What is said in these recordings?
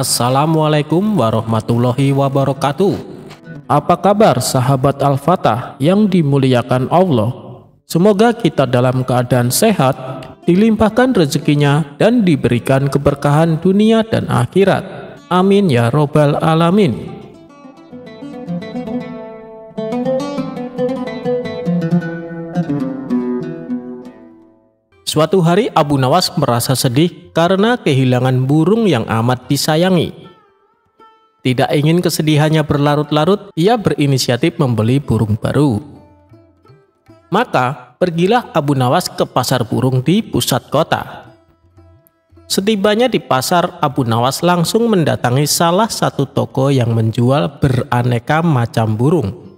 Assalamualaikum warahmatullahi wabarakatuh. Apa kabar sahabat Al-Fatah yang dimuliakan Allah? Semoga kita dalam keadaan sehat, dilimpahkan rezekinya dan diberikan keberkahan dunia dan akhirat. Amin ya robbal alamin. Suatu hari Abu Nawas merasa sedih karena kehilangan burung yang amat disayangi. Tidak ingin kesedihannya berlarut-larut, ia berinisiatif membeli burung baru. Maka pergilah Abu Nawas ke pasar burung di pusat kota. Setibanya di pasar, Abu Nawas langsung mendatangi salah satu toko yang menjual beraneka macam burung.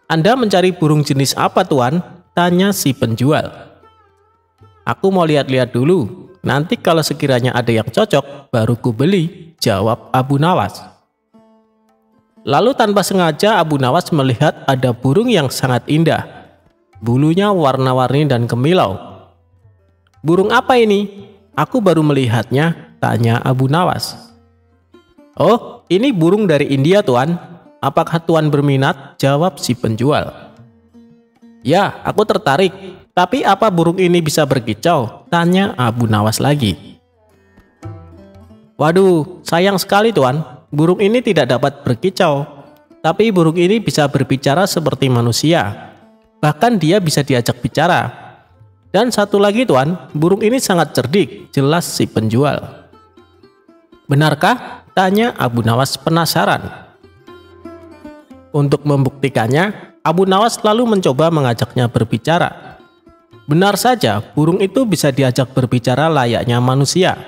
"Anda mencari burung jenis apa, Tuan?" tanya si penjual. "Aku mau lihat-lihat dulu. Nanti kalau sekiranya ada yang cocok, baru ku beli," jawab Abu Nawas. Lalu tanpa sengaja Abu Nawas melihat ada burung yang sangat indah. Bulunya warna-warni dan kemilau. "Burung apa ini? Aku baru melihatnya," tanya Abu Nawas. "Oh, ini burung dari India, Tuan. Apakah Tuan berminat?" jawab si penjual. "Ya, aku tertarik. Tapi apa burung ini bisa berkicau?" tanya Abu Nawas lagi. "Waduh, sayang sekali, Tuan. Burung ini tidak dapat berkicau. Tapi burung ini bisa berbicara seperti manusia. Bahkan dia bisa diajak bicara. Dan satu lagi, Tuan, burung ini sangat cerdik," jelas si penjual. "Benarkah?" tanya Abu Nawas penasaran. Untuk membuktikannya, Abu Nawas lalu mencoba mengajaknya berbicara. Benar saja, burung itu bisa diajak berbicara layaknya manusia.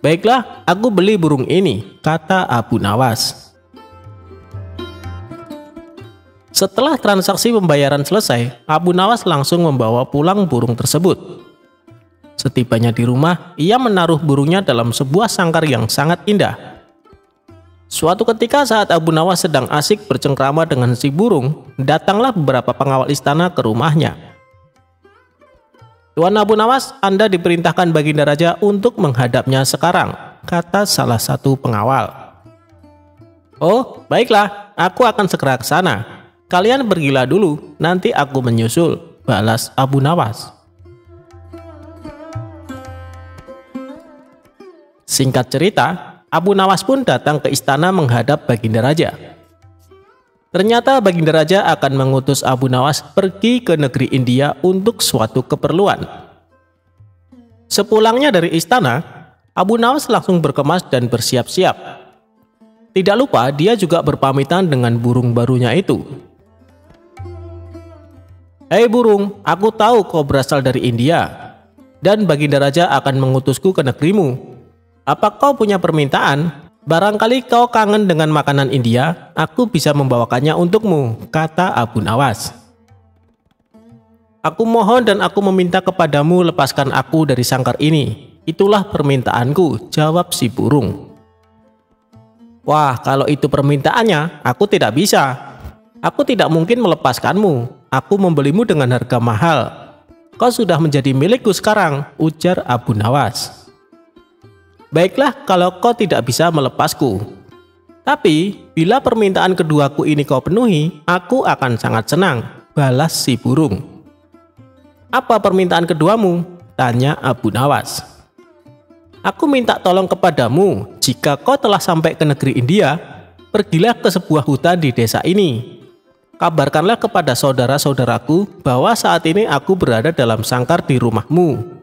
"Baiklah, aku beli burung ini," kata Abu Nawas. Setelah transaksi pembayaran selesai, Abu Nawas langsung membawa pulang burung tersebut. Setibanya di rumah, ia menaruh burungnya dalam sebuah sangkar yang sangat indah. Suatu ketika saat Abu Nawas sedang asik bercengkrama dengan si burung, datanglah beberapa pengawal istana ke rumahnya. "Tuan Abu Nawas, Anda diperintahkan Baginda Raja untuk menghadapnya sekarang," kata salah satu pengawal. "Oh, baiklah, aku akan segera ke sana. Kalian pergilah dulu, nanti aku menyusul," balas Abu Nawas. Singkat cerita, Abu Nawas pun datang ke istana menghadap Baginda Raja. Ternyata Baginda Raja akan mengutus Abu Nawas pergi ke negeri India untuk suatu keperluan. Sepulangnya dari istana, Abu Nawas langsung berkemas dan bersiap-siap. Tidak lupa dia juga berpamitan dengan burung barunya itu. "Hei burung, aku tahu kau berasal dari India, dan Baginda Raja akan mengutusku ke negerimu. Apa kau punya permintaan? Barangkali kau kangen dengan makanan India, aku bisa membawakannya untukmu," kata Abu Nawas. "Aku mohon dan aku meminta kepadamu, lepaskan aku dari sangkar ini. Itulah permintaanku," jawab si burung. "Wah, kalau itu permintaannya, aku tidak bisa. Aku tidak mungkin melepaskanmu. Aku membelimu dengan harga mahal. Kau sudah menjadi milikku sekarang," ujar Abu Nawas. "Baiklah kalau kau tidak bisa melepasku. Tapi bila permintaan keduaku ini kau penuhi, aku akan sangat senang," balas si burung. "Apa permintaan keduamu?" tanya Abu Nawas. "Aku minta tolong kepadamu, jika kau telah sampai ke negeri India, pergilah ke sebuah hutan di desa ini. Kabarkanlah kepada saudara-saudaraku bahwa saat ini aku berada dalam sangkar di rumahmu.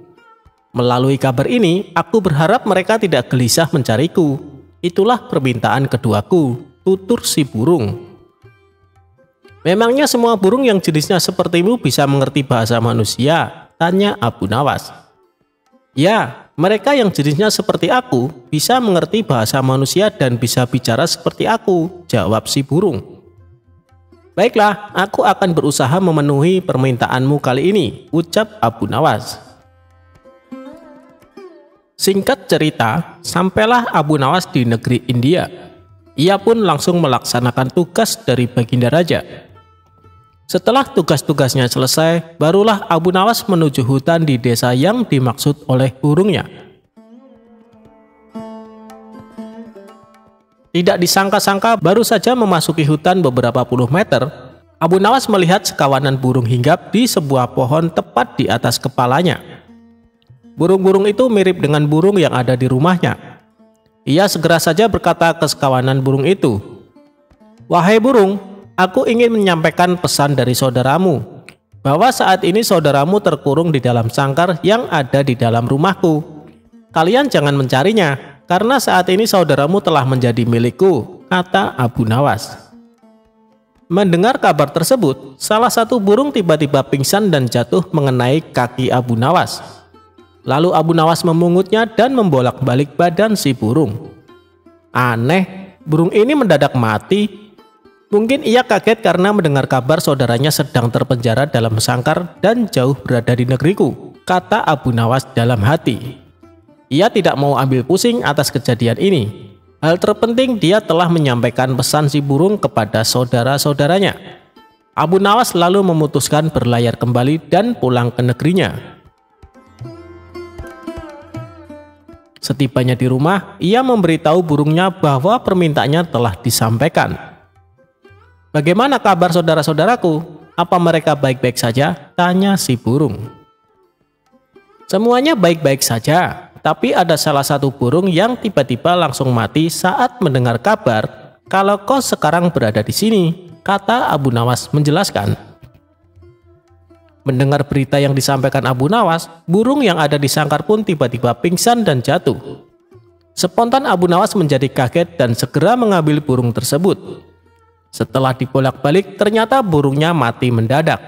Melalui kabar ini, aku berharap mereka tidak gelisah mencariku. Itulah permintaan keduaku," tutur si burung. "Memangnya semua burung yang jenisnya sepertimu bisa mengerti bahasa manusia?" tanya Abu Nawas. "Ya, mereka yang jenisnya seperti aku bisa mengerti bahasa manusia dan bisa bicara seperti aku," jawab si burung. "Baiklah, aku akan berusaha memenuhi permintaanmu kali ini," ucap Abu Nawas. Singkat cerita, sampailah Abu Nawas di negeri India. Ia pun langsung melaksanakan tugas dari Baginda Raja. Setelah tugas-tugasnya selesai, barulah Abu Nawas menuju hutan di desa yang dimaksud oleh burungnya. Tidak disangka-sangka, baru saja memasuki hutan beberapa puluh meter, Abu Nawas melihat sekawanan burung hinggap di sebuah pohon tepat di atas kepalanya. Burung-burung itu mirip dengan burung yang ada di rumahnya. Ia segera saja berkata ke sekawanan burung itu, "Wahai burung, aku ingin menyampaikan pesan dari saudaramu, bahwa saat ini saudaramu terkurung di dalam sangkar yang ada di dalam rumahku. Kalian jangan mencarinya, karena saat ini saudaramu telah menjadi milikku," kata Abu Nawas. Mendengar kabar tersebut, salah satu burung tiba-tiba pingsan dan jatuh mengenai kaki Abu Nawas. Lalu Abu Nawas memungutnya dan membolak-balik badan si burung. Aneh, burung ini mendadak mati. Mungkin ia kaget karena mendengar kabar saudaranya sedang terpenjara dalam sangkar dan jauh berada di negeriku, kata Abu Nawas dalam hati. Ia tidak mau ambil pusing atas kejadian ini. Hal terpenting, dia telah menyampaikan pesan si burung kepada saudara-saudaranya. Abu Nawas lalu memutuskan berlayar kembali dan pulang ke negerinya. Setibanya di rumah, ia memberitahu burungnya bahwa permintaannya telah disampaikan. "Bagaimana kabar saudara-saudaraku? Apa mereka baik-baik saja?" tanya si burung. "Semuanya baik-baik saja, tapi ada salah satu burung yang tiba-tiba langsung mati saat mendengar kabar kalau kau sekarang berada di sini," kata Abu Nawas menjelaskan. Mendengar berita yang disampaikan Abu Nawas, burung yang ada di sangkar pun tiba-tiba pingsan dan jatuh. Spontan Abu Nawas menjadi kaget dan segera mengambil burung tersebut. Setelah dibolak-balik, ternyata burungnya mati mendadak.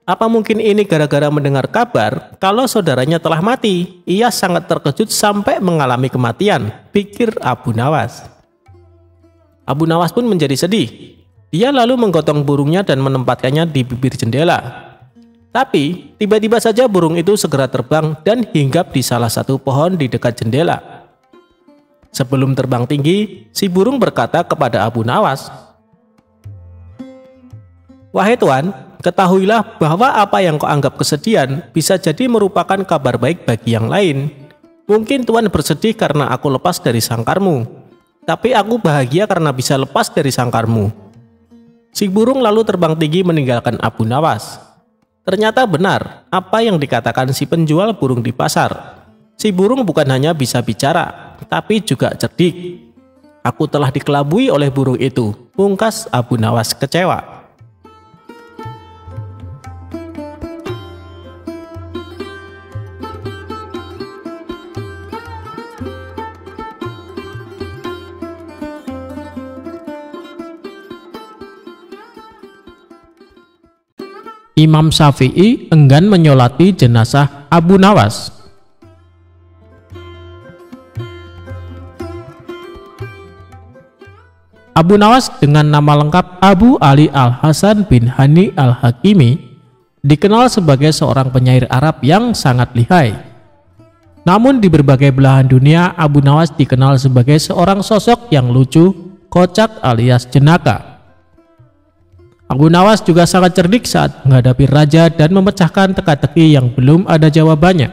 Apa mungkin ini gara-gara mendengar kabar kalau saudaranya telah mati? Ia sangat terkejut sampai mengalami kematian, pikir Abu Nawas. Abu Nawas pun menjadi sedih. Dia lalu menggotong burungnya dan menempatkannya di bibir jendela. Tapi, tiba-tiba saja burung itu segera terbang dan hinggap di salah satu pohon di dekat jendela. Sebelum terbang tinggi, si burung berkata kepada Abu Nawas, "Wahai Tuan, ketahuilah bahwa apa yang kau anggap kesedihan bisa jadi merupakan kabar baik bagi yang lain. Mungkin Tuan bersedih karena aku lepas dari sangkarmu, tapi aku bahagia karena bisa lepas dari sangkarmu." Si burung lalu terbang tinggi meninggalkan Abu Nawas. Ternyata benar apa yang dikatakan si penjual burung di pasar. Si burung bukan hanya bisa bicara, tapi juga cerdik. "Aku telah dikelabui oleh burung itu," pungkas Abu Nawas kecewa. Imam Syafi'i enggan menyolati jenazah Abu Nawas. Abu Nawas dengan nama lengkap Abu Ali Al-Hasan bin Hani Al-Hakimi dikenal sebagai seorang penyair Arab yang sangat lihai. Namun di berbagai belahan dunia, Abu Nawas dikenal sebagai seorang sosok yang lucu, kocak alias jenaka. Abu Nawas juga sangat cerdik saat menghadapi raja dan memecahkan teka-teki yang belum ada jawabannya.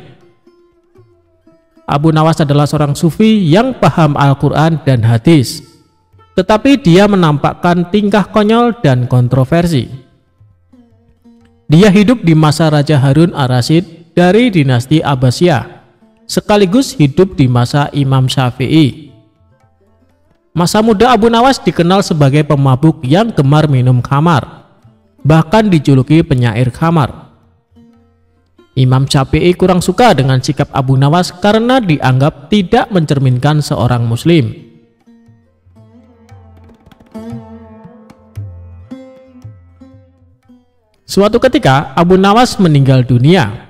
Abu Nawas adalah seorang sufi yang paham Al-Quran dan hadis, tetapi dia menampakkan tingkah konyol dan kontroversi. Dia hidup di masa Raja Harun Ar-Rasyid dari dinasti Abbasiyah, sekaligus hidup di masa Imam Syafi'i. Masa muda Abu Nawas dikenal sebagai pemabuk yang gemar minum khamar, bahkan dijuluki penyair khamar. Imam Syafi'i kurang suka dengan sikap Abu Nawas karena dianggap tidak mencerminkan seorang muslim. Suatu ketika Abu Nawas meninggal dunia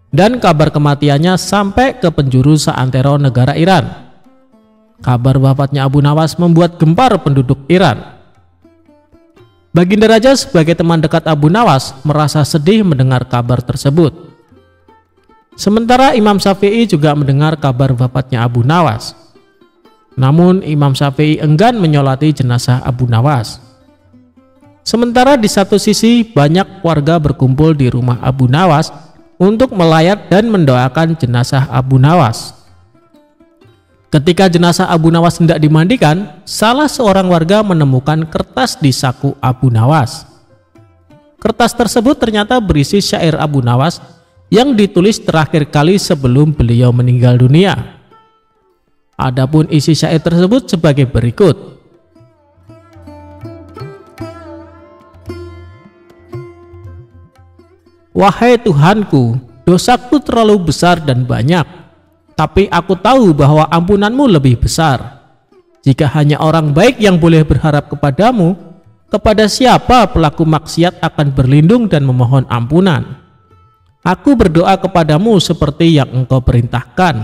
dan kabar kematiannya sampai ke penjuru seantero negara Iran. Kabar wafatnya Abu Nawas membuat gempar penduduk Iran. Baginda Raja sebagai teman dekat Abu Nawas merasa sedih mendengar kabar tersebut. Sementara Imam Syafi'i juga mendengar kabar wafatnya Abu Nawas. Namun Imam Syafi'i enggan menyolati jenazah Abu Nawas. Sementara di satu sisi banyak warga berkumpul di rumah Abu Nawas untuk melayat dan mendoakan jenazah Abu Nawas. Ketika jenazah Abu Nawas hendak dimandikan, salah seorang warga menemukan kertas di saku Abu Nawas. Kertas tersebut ternyata berisi syair Abu Nawas yang ditulis terakhir kali sebelum beliau meninggal dunia. Adapun isi syair tersebut sebagai berikut. Wahai Tuhanku, dosaku terlalu besar dan banyak, tapi aku tahu bahwa ampunanmu lebih besar. Jika hanya orang baik yang boleh berharap kepadamu, kepada siapa pelaku maksiat akan berlindung dan memohon ampunan? Aku berdoa kepadamu seperti yang engkau perintahkan,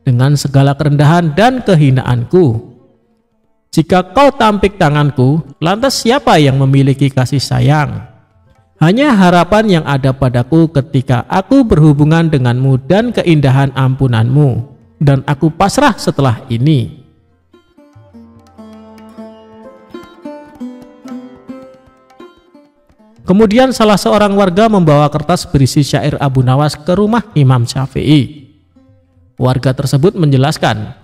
dengan segala kerendahan dan kehinaanku. Jika kau tampik tanganku, lantas siapa yang memiliki kasih sayang? Hanya harapan yang ada padaku ketika aku berhubungan denganmu dan keindahan ampunanmu, dan aku pasrah setelah ini. Kemudian salah seorang warga membawa kertas berisi syair Abu Nawas ke rumah Imam Syafi'i. Warga tersebut menjelaskan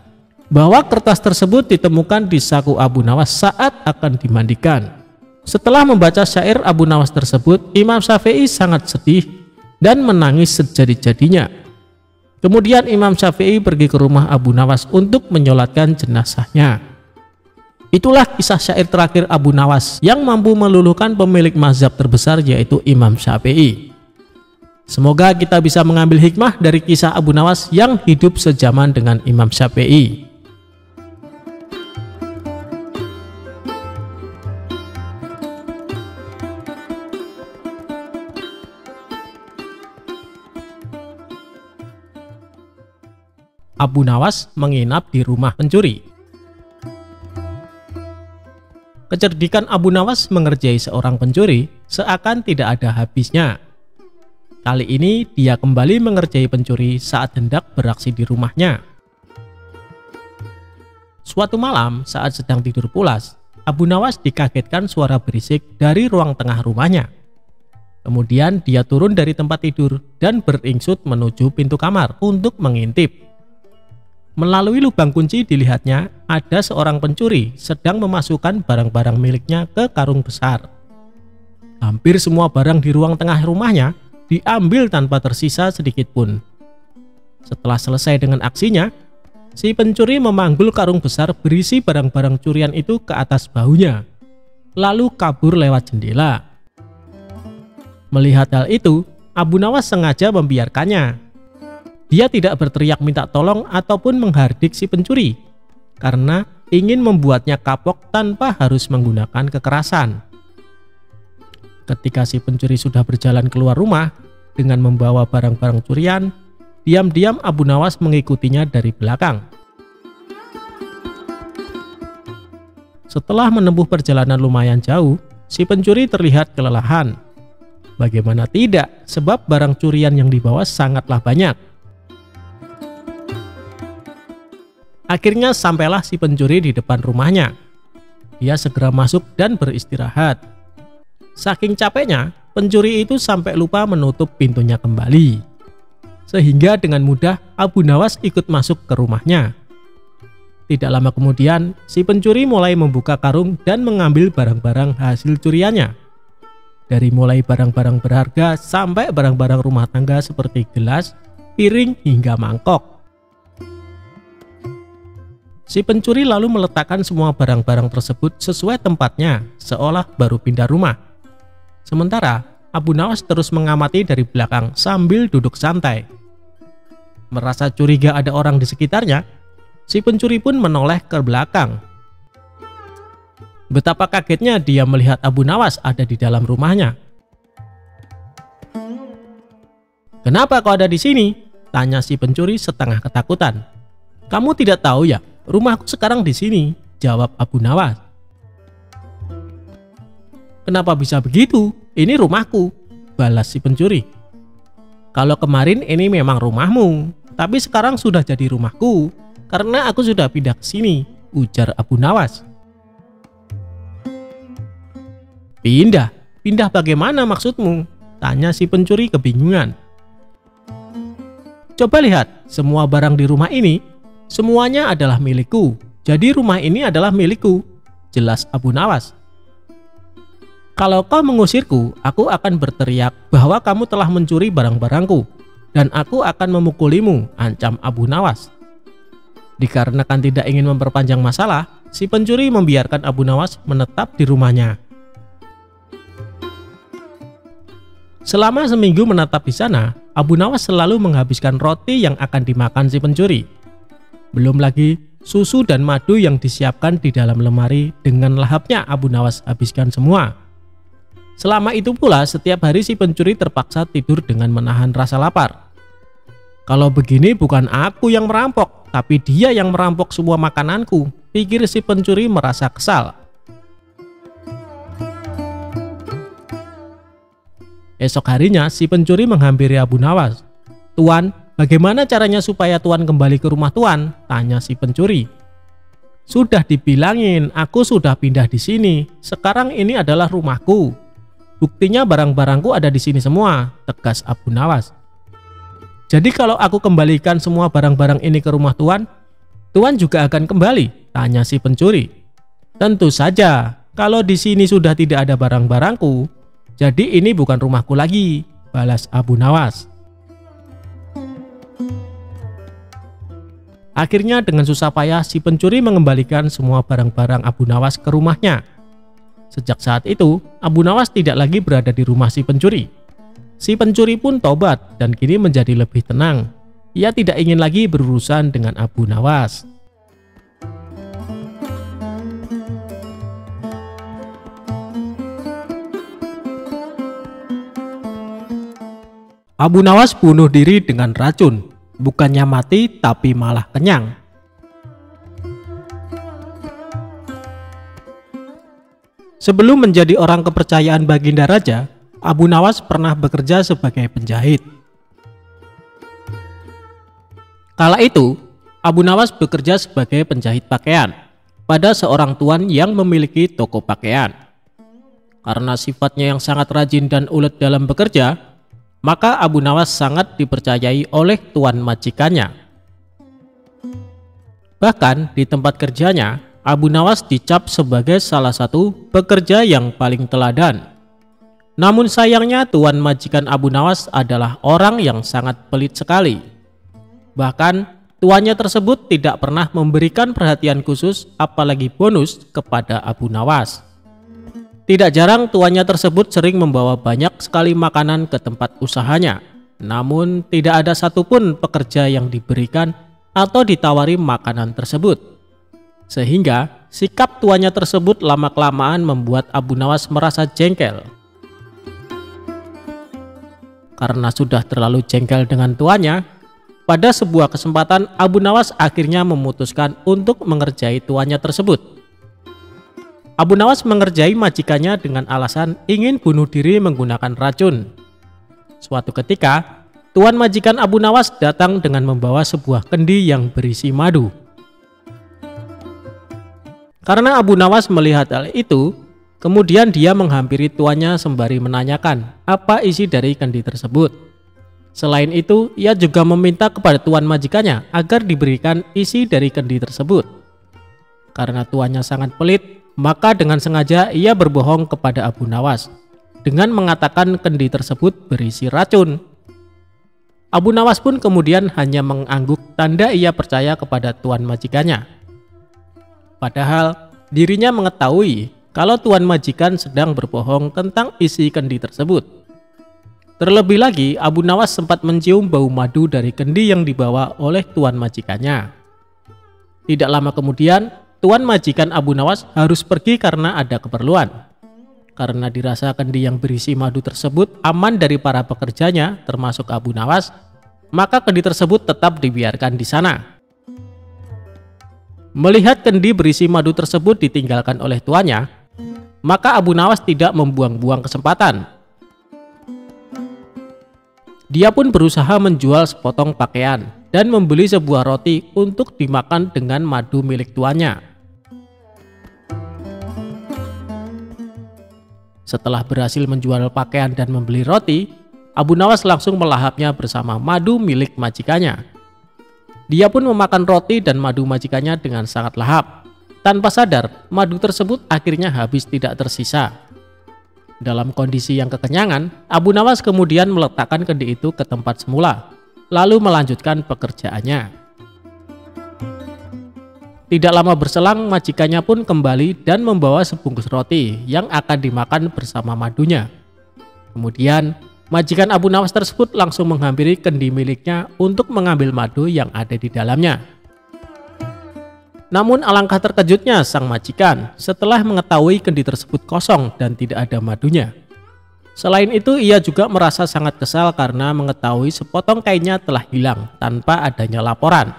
bahwa kertas tersebut ditemukan di saku Abu Nawas saat akan dimandikan. Setelah membaca syair Abu Nawas tersebut, Imam Syafi'i sangat sedih dan menangis sejadi-jadinya. Kemudian Imam Syafi'i pergi ke rumah Abu Nawas untuk menyolatkan jenazahnya. Itulah kisah syair terakhir Abu Nawas yang mampu meluluhkan pemilik mazhab terbesar, yaitu Imam Syafi'i. Semoga kita bisa mengambil hikmah dari kisah Abu Nawas yang hidup sezaman dengan Imam Syafi'i. Abu Nawas menginap di rumah pencuri. Kecerdikan Abu Nawas mengerjai seorang pencuri seakan tidak ada habisnya. Kali ini dia kembali mengerjai pencuri saat hendak beraksi di rumahnya. Suatu malam saat sedang tidur pulas, Abu Nawas dikagetkan suara berisik dari ruang tengah rumahnya. Kemudian dia turun dari tempat tidur dan beringsut menuju pintu kamar untuk mengintip. Melalui lubang kunci dilihatnya ada seorang pencuri sedang memasukkan barang-barang miliknya ke karung besar. Hampir semua barang di ruang tengah rumahnya diambil tanpa tersisa sedikit pun. Setelah selesai dengan aksinya, si pencuri memanggul karung besar berisi barang-barang curian itu ke atas bahunya, lalu kabur lewat jendela. Melihat hal itu, Abu Nawas sengaja membiarkannya. Dia tidak berteriak minta tolong ataupun menghardik si pencuri, karena ingin membuatnya kapok tanpa harus menggunakan kekerasan. Ketika si pencuri sudah berjalan keluar rumah dengan membawa barang-barang curian, diam-diam Abu Nawas mengikutinya dari belakang. Setelah menempuh perjalanan lumayan jauh, si pencuri terlihat kelelahan. Bagaimana tidak, sebab barang curian yang dibawa sangatlah banyak. Akhirnya sampailah si pencuri di depan rumahnya. Dia segera masuk dan beristirahat. Saking capeknya, pencuri itu sampai lupa menutup pintunya kembali. Sehingga dengan mudah Abu Nawas ikut masuk ke rumahnya. Tidak lama kemudian, si pencuri mulai membuka karung dan mengambil barang-barang hasil curiannya. Dari mulai barang-barang berharga sampai barang-barang rumah tangga seperti gelas, piring, hingga mangkok. Si pencuri lalu meletakkan semua barang-barang tersebut sesuai tempatnya, seolah baru pindah rumah. Sementara Abu Nawas terus mengamati dari belakang sambil duduk santai. Merasa curiga ada orang di sekitarnya, si pencuri pun menoleh ke belakang. Betapa kagetnya dia melihat Abu Nawas ada di dalam rumahnya. "Kenapa kau ada di sini?" tanya si pencuri setengah ketakutan. "Kamu tidak tahu ya? Rumahku sekarang di sini," jawab Abu Nawas. "Kenapa bisa begitu? Ini rumahku," balas si pencuri. "Kalau kemarin ini memang rumahmu, tapi sekarang sudah jadi rumahku karena aku sudah pindah ke sini," ujar Abu Nawas. Pindah? Pindah bagaimana maksudmu? Tanya si pencuri kebingungan. Coba lihat, semua barang di rumah ini, semuanya adalah milikku. Jadi rumah ini adalah milikku, jelas Abu Nawas. Kalau kau mengusirku, aku akan berteriak bahwa kamu telah mencuri barang-barangku, dan aku akan memukulimu, ancam Abu Nawas. Dikarenakan tidak ingin memperpanjang masalah, si pencuri membiarkan Abu Nawas menetap di rumahnya. Selama seminggu menetap di sana, Abu Nawas selalu menghabiskan roti yang akan dimakan si pencuri. Belum lagi susu dan madu yang disiapkan di dalam lemari dengan lahapnya Abu Nawas habiskan semua. Selama itu pula setiap hari si pencuri terpaksa tidur dengan menahan rasa lapar. Kalau begini bukan aku yang merampok, tapi dia yang merampok semua makananku, pikir si pencuri merasa kesal. Esok harinya si pencuri menghampiri Abu Nawas. Tuan, bagaimana caranya supaya Tuan kembali ke rumah Tuan? Tanya si pencuri. Sudah dibilangin, aku sudah pindah di sini. Sekarang ini adalah rumahku. Buktinya barang-barangku ada di sini semua, tegas Abu Nawas. Jadi kalau aku kembalikan semua barang-barang ini ke rumah Tuan, Tuan juga akan kembali? Tanya si pencuri. Tentu saja, kalau di sini sudah tidak ada barang-barangku, jadi ini bukan rumahku lagi, balas Abu Nawas. Akhirnya dengan susah payah si pencuri mengembalikan semua barang-barang Abu Nawas ke rumahnya. Sejak saat itu, Abu Nawas tidak lagi berada di rumah si pencuri. Si pencuri pun tobat dan kini menjadi lebih tenang. Ia tidak ingin lagi berurusan dengan Abu Nawas. Abu Nawas bunuh diri dengan racun, bukannya mati tapi malah kenyang. Sebelum menjadi orang kepercayaan Baginda Raja, Abu Nawas pernah bekerja sebagai penjahit. Kala itu, Abu Nawas bekerja sebagai penjahit pakaian pada seorang tuan yang memiliki toko pakaian. Karena sifatnya yang sangat rajin dan ulet dalam bekerja, maka Abu Nawas sangat dipercayai oleh tuan majikannya. Bahkan di tempat kerjanya, Abu Nawas dicap sebagai salah satu pekerja yang paling teladan. Namun sayangnya tuan majikan Abu Nawas adalah orang yang sangat pelit sekali. Bahkan tuannya tersebut tidak pernah memberikan perhatian khusus apalagi bonus kepada Abu Nawas. Tidak jarang tuannya tersebut sering membawa banyak sekali makanan ke tempat usahanya. Namun tidak ada satupun pekerja yang diberikan atau ditawari makanan tersebut. Sehingga sikap tuannya tersebut lama-kelamaan membuat Abu Nawas merasa jengkel. Karena sudah terlalu jengkel dengan tuannya, pada sebuah kesempatan Abu Nawas akhirnya memutuskan untuk mengerjai tuannya tersebut. Abu Nawas mengerjai majikannya dengan alasan ingin bunuh diri menggunakan racun. Suatu ketika, tuan majikan Abu Nawas datang dengan membawa sebuah kendi yang berisi madu. Karena Abu Nawas melihat hal itu, kemudian dia menghampiri tuannya sembari menanyakan apa isi dari kendi tersebut. Selain itu, ia juga meminta kepada tuan majikannya agar diberikan isi dari kendi tersebut. Karena tuannya sangat pelit, maka dengan sengaja ia berbohong kepada Abu Nawas dengan mengatakan kendi tersebut berisi racun. Abu Nawas pun kemudian hanya mengangguk tanda ia percaya kepada tuan majikannya. Padahal dirinya mengetahui kalau tuan majikan sedang berbohong tentang isi kendi tersebut. Terlebih lagi, Abu Nawas sempat mencium bau madu dari kendi yang dibawa oleh tuan majikannya. Tidak lama kemudian, tuan majikan Abu Nawas harus pergi karena ada keperluan. Karena dirasa kendi yang berisi madu tersebut aman dari para pekerjanya, termasuk Abu Nawas, maka kendi tersebut tetap dibiarkan di sana. Melihat kendi berisi madu tersebut ditinggalkan oleh tuannya, maka Abu Nawas tidak membuang-buang kesempatan. Dia pun berusaha menjual sepotong pakaian dan membeli sebuah roti untuk dimakan dengan madu milik tuannya. Setelah berhasil menjual pakaian dan membeli roti, Abu Nawas langsung melahapnya bersama madu milik majikannya. Dia pun memakan roti dan madu majikannya dengan sangat lahap. Tanpa sadar, madu tersebut akhirnya habis tidak tersisa. Dalam kondisi yang kekenyangan, Abu Nawas kemudian meletakkan kendi itu ke tempat semula, lalu melanjutkan pekerjaannya. Tidak lama berselang, majikannya pun kembali dan membawa sebungkus roti yang akan dimakan bersama madunya. Kemudian, majikan Abu Nawas tersebut langsung menghampiri kendi miliknya untuk mengambil madu yang ada di dalamnya. Namun alangkah terkejutnya sang majikan setelah mengetahui kendi tersebut kosong dan tidak ada madunya. Selain itu, ia juga merasa sangat kesal karena mengetahui sepotong kainnya telah hilang tanpa adanya laporan.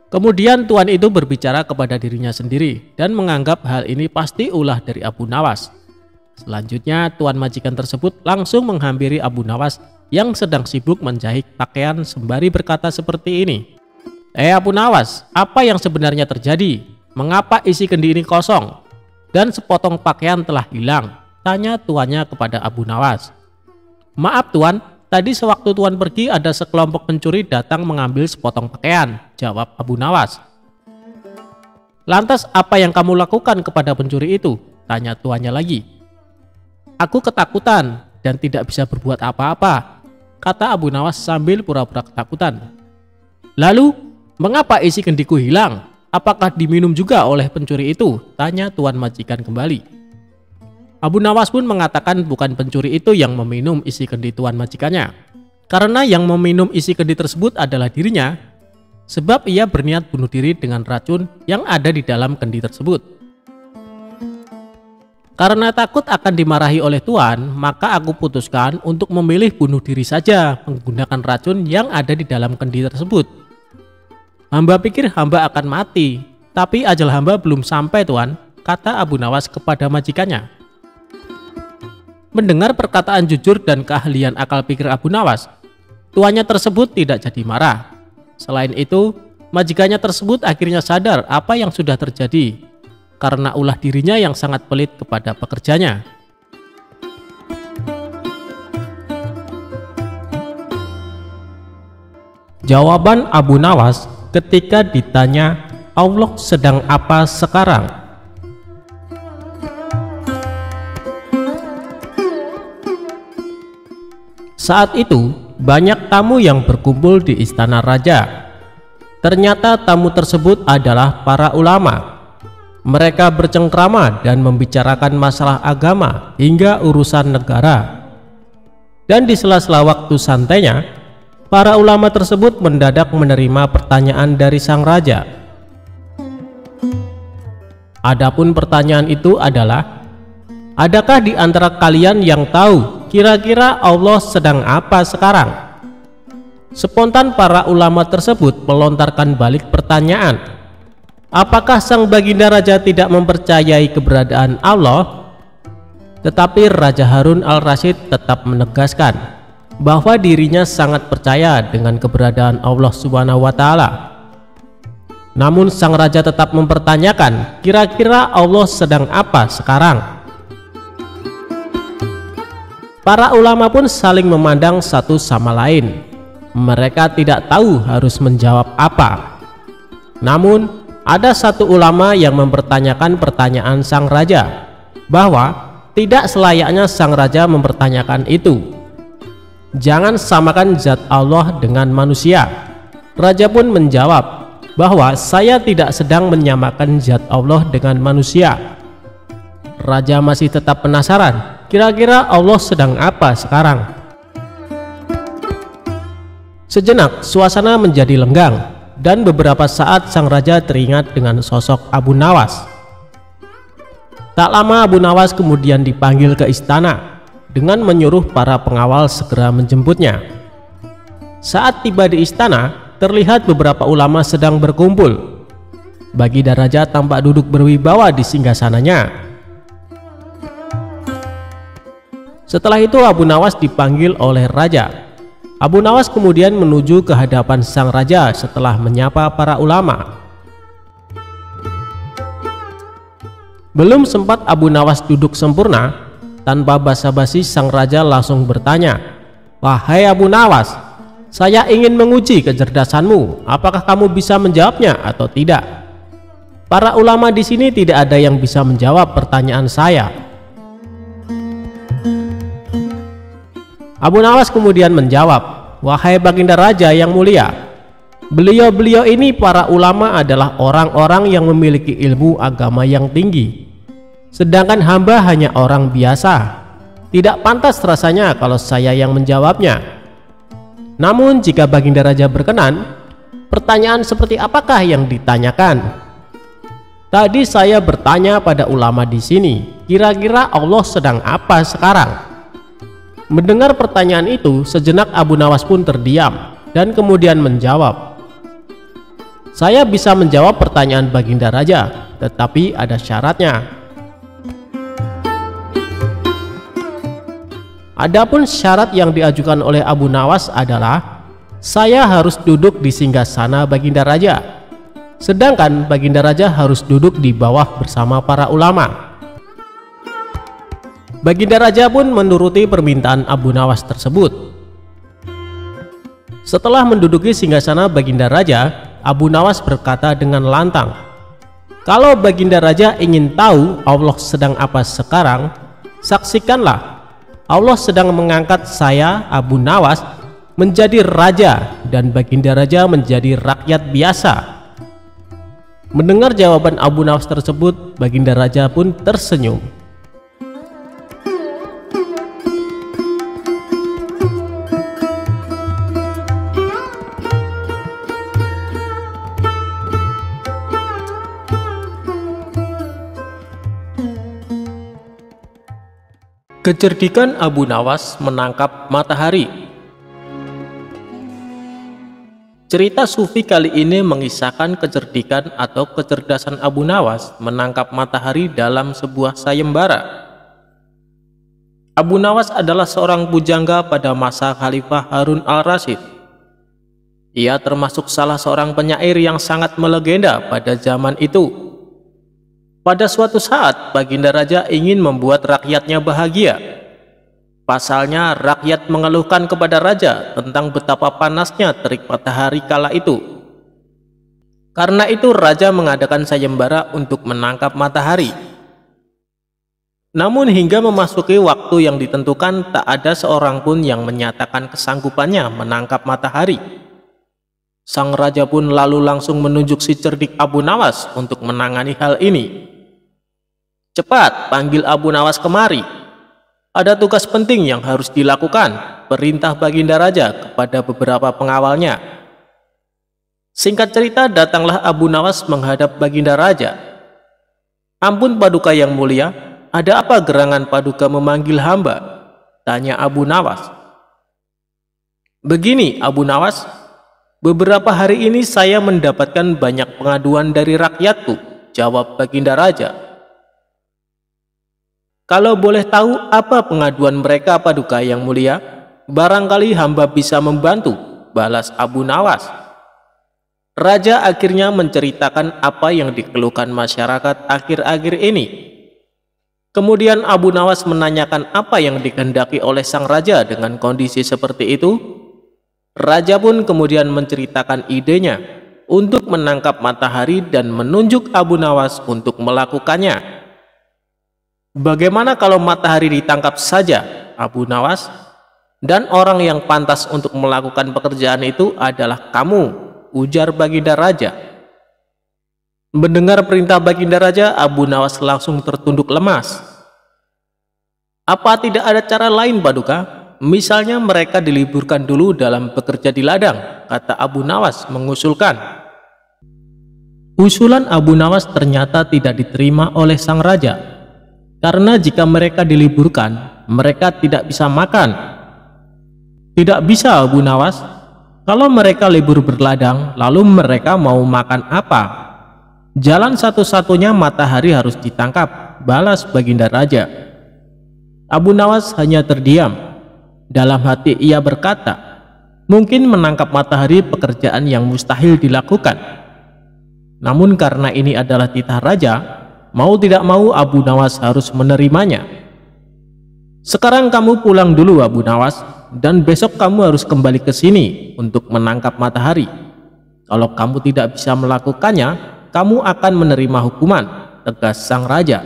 Kemudian tuan itu berbicara kepada dirinya sendiri dan menganggap hal ini pasti ulah dari Abu Nawas. Selanjutnya, tuan majikan tersebut langsung menghampiri Abu Nawas yang sedang sibuk menjahit pakaian sembari berkata seperti ini. Abu Nawas, apa yang sebenarnya terjadi? Mengapa isi kendi ini kosong? Dan sepotong pakaian telah hilang? Tanya tuannya kepada Abu Nawas. Maaf tuan, tadi sewaktu tuan pergi ada sekelompok pencuri datang mengambil sepotong pakaian, jawab Abu Nawas. Lantas apa yang kamu lakukan kepada pencuri itu? Tanya tuannya lagi. Aku ketakutan dan tidak bisa berbuat apa-apa, kata Abu Nawas sambil pura-pura ketakutan. Lalu, mengapa isi kendiku hilang? Apakah diminum juga oleh pencuri itu? Tanya tuan majikan kembali. Abu Nawas pun mengatakan bukan pencuri itu yang meminum isi kendi tuan majikannya, karena yang meminum isi kendi tersebut adalah dirinya, sebab ia berniat bunuh diri dengan racun yang ada di dalam kendi tersebut. Karena takut akan dimarahi oleh tuan, maka aku putuskan untuk memilih bunuh diri saja menggunakan racun yang ada di dalam kendi tersebut. Hamba pikir hamba akan mati, tapi ajal hamba belum sampai tuan, kata Abu Nawas kepada majikannya. Mendengar perkataan jujur dan keahlian akal pikir Abu Nawas, tuannya tersebut tidak jadi marah. Selain itu, majikannya tersebut akhirnya sadar apa yang sudah terjadi karena ulah dirinya yang sangat pelit kepada pekerjanya. Jawaban Abu Nawas ketika ditanya Allah sedang apa sekarang. Saat itu, banyak tamu yang berkumpul di istana raja. Ternyata tamu tersebut adalah para ulama. Mereka bercengkrama dan membicarakan masalah agama hingga urusan negara. Dan di sela-sela waktu santainya, para ulama tersebut mendadak menerima pertanyaan dari sang raja. Adapun pertanyaan itu adalah, adakah di antara kalian yang tahu kira-kira Allah sedang apa sekarang? Spontan para ulama tersebut melontarkan balik pertanyaan. Apakah sang baginda raja tidak mempercayai keberadaan Allah? Tetapi Raja Harun al-Rasyid tetap menegaskan bahwa dirinya sangat percaya dengan keberadaan Allah Subhanahu wa Ta'ala. Namun sang raja tetap mempertanyakan, kira-kira Allah sedang apa sekarang? Para ulama pun saling memandang satu sama lain. Mereka tidak tahu harus menjawab apa. Namun, ada satu ulama yang mempertanyakan pertanyaan sang raja, bahwa tidak selayaknya sang raja mempertanyakan itu. Jangan samakan zat Allah dengan manusia. Raja pun menjawab bahwa saya tidak sedang menyamakan zat Allah dengan manusia. Raja masih tetap penasaran. Kira-kira Allah sedang apa sekarang? Sejenak suasana menjadi lenggang dan beberapa saat sang raja teringat dengan sosok Abu Nawas. Tak lama Abu Nawas kemudian dipanggil ke istana dengan menyuruh para pengawal segera menjemputnya. Saat tiba di istana, terlihat beberapa ulama sedang berkumpul. Baginda raja tampak duduk berwibawa di singgasananya. Setelah itu Abu Nawas dipanggil oleh raja. Abu Nawas kemudian menuju ke hadapan sang raja setelah menyapa para ulama. Belum sempat Abu Nawas duduk sempurna, tanpa basa-basi sang raja langsung bertanya, "Wahai Abu Nawas, saya ingin menguji kecerdasanmu. Apakah kamu bisa menjawabnya atau tidak?" Para ulama di sini tidak ada yang bisa menjawab pertanyaan saya. Abu Nawas kemudian menjawab, "Wahai Baginda Raja yang mulia, beliau-beliau ini para ulama adalah orang-orang yang memiliki ilmu agama yang tinggi. Sedangkan hamba hanya orang biasa. Tidak pantas rasanya kalau saya yang menjawabnya. Namun jika Baginda Raja berkenan, pertanyaan seperti apakah yang ditanyakan?" Tadi saya bertanya pada ulama di sini, kira-kira Allah sedang apa sekarang? Mendengar pertanyaan itu, sejenak Abu Nawas pun terdiam dan kemudian menjawab, "Saya bisa menjawab pertanyaan Baginda Raja, tetapi ada syaratnya." Adapun syarat yang diajukan oleh Abu Nawas adalah, saya harus duduk di singgasana Baginda Raja, sedangkan Baginda Raja harus duduk di bawah bersama para ulama. Baginda Raja pun menuruti permintaan Abu Nawas tersebut. Setelah menduduki singgasana Baginda Raja, Abu Nawas berkata dengan lantang, "Kalau Baginda Raja ingin tahu Allah sedang apa sekarang, saksikanlah, Allah sedang mengangkat saya, Abu Nawas, menjadi raja dan Baginda Raja menjadi rakyat biasa." Mendengar jawaban Abu Nawas tersebut, Baginda Raja pun tersenyum. Kecerdikan Abu Nawas menangkap matahari. Cerita sufi kali ini mengisahkan kecerdikan atau kecerdasan Abu Nawas menangkap matahari dalam sebuah sayembara. Abu Nawas adalah seorang pujangga pada masa Khalifah Harun al-Rasyid. Ia termasuk salah seorang penyair yang sangat melegenda pada zaman itu. Pada suatu saat, Baginda Raja ingin membuat rakyatnya bahagia. Pasalnya, rakyat mengeluhkan kepada Raja tentang betapa panasnya terik matahari kala itu. Karena itu, Raja mengadakan sayembara untuk menangkap matahari. Namun hingga memasuki waktu yang ditentukan, tak ada seorang pun yang menyatakan kesanggupannya menangkap matahari. Sang Raja pun lalu langsung menunjuk si cerdik Abu Nawas untuk menangani hal ini. "Cepat, panggil Abu Nawas kemari. Ada tugas penting yang harus dilakukan," perintah Baginda Raja kepada beberapa pengawalnya. Singkat cerita, datanglah Abu Nawas menghadap Baginda Raja. "Ampun Paduka yang mulia, ada apa gerangan Paduka memanggil hamba?" tanya Abu Nawas. "Begini Abu Nawas, beberapa hari ini saya mendapatkan banyak pengaduan dari rakyatku," jawab Baginda Raja. "Kalau boleh tahu apa pengaduan mereka Paduka yang mulia, barangkali hamba bisa membantu," balas Abu Nawas. Raja akhirnya menceritakan apa yang dikeluhkan masyarakat akhir-akhir ini. Kemudian Abu Nawas menanyakan apa yang dikehendaki oleh sang raja dengan kondisi seperti itu. Raja pun kemudian menceritakan idenya untuk menangkap matahari dan menunjuk Abu Nawas untuk melakukannya. "Bagaimana kalau matahari ditangkap saja, Abu Nawas? Dan orang yang pantas untuk melakukan pekerjaan itu adalah kamu," ujar Baginda Raja. Mendengar perintah Baginda Raja, Abu Nawas langsung tertunduk lemas. "Apa tidak ada cara lain Paduka? Misalnya mereka diliburkan dulu dalam bekerja di ladang," kata Abu Nawas mengusulkan. Usulan Abu Nawas ternyata tidak diterima oleh sang raja. Karena jika mereka diliburkan, mereka tidak bisa makan. "Tidak bisa Abu Nawas, kalau mereka libur berladang, lalu mereka mau makan apa? Jalan satu-satunya matahari harus ditangkap," balas Baginda Raja. Abu Nawas hanya terdiam. Dalam hati ia berkata, mungkin menangkap matahari pekerjaan yang mustahil dilakukan. Namun karena ini adalah titah raja, Mau tidak mau Abu Nawas harus menerimanya. Sekarang kamu pulang dulu Abu Nawas, dan besok kamu harus kembali ke sini untuk menangkap matahari. Kalau kamu tidak bisa melakukannya, kamu akan menerima hukuman, tegas sang raja.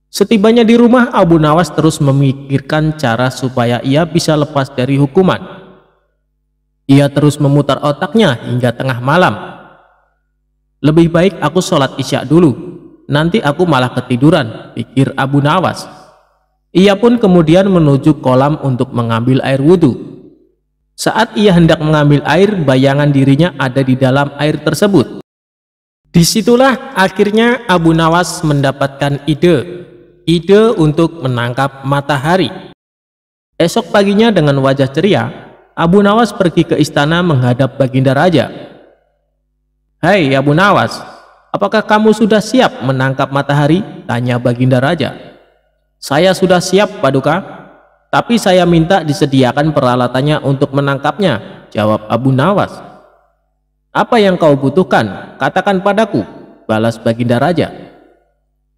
Setibanya di rumah, Abu Nawas terus memikirkan cara supaya ia bisa lepas dari hukuman. Ia terus memutar otaknya hingga tengah malam. Lebih baik aku sholat isya dulu, nanti aku malah ketiduran, pikir Abu Nawas. Ia pun kemudian menuju kolam untuk mengambil air wudhu. Saat ia hendak mengambil air, bayangan dirinya ada di dalam air tersebut. Disitulah akhirnya Abu Nawas mendapatkan ide untuk menangkap matahari. Esok paginya dengan wajah ceria, Abu Nawas pergi ke istana menghadap Baginda Raja. "Hai Abu Nawas, apakah kamu sudah siap menangkap matahari?" tanya Baginda Raja. "Saya sudah siap, Paduka. Tapi saya minta disediakan peralatannya untuk menangkapnya," jawab Abu Nawas. "Apa yang kau butuhkan? Katakan padaku," balas Baginda Raja.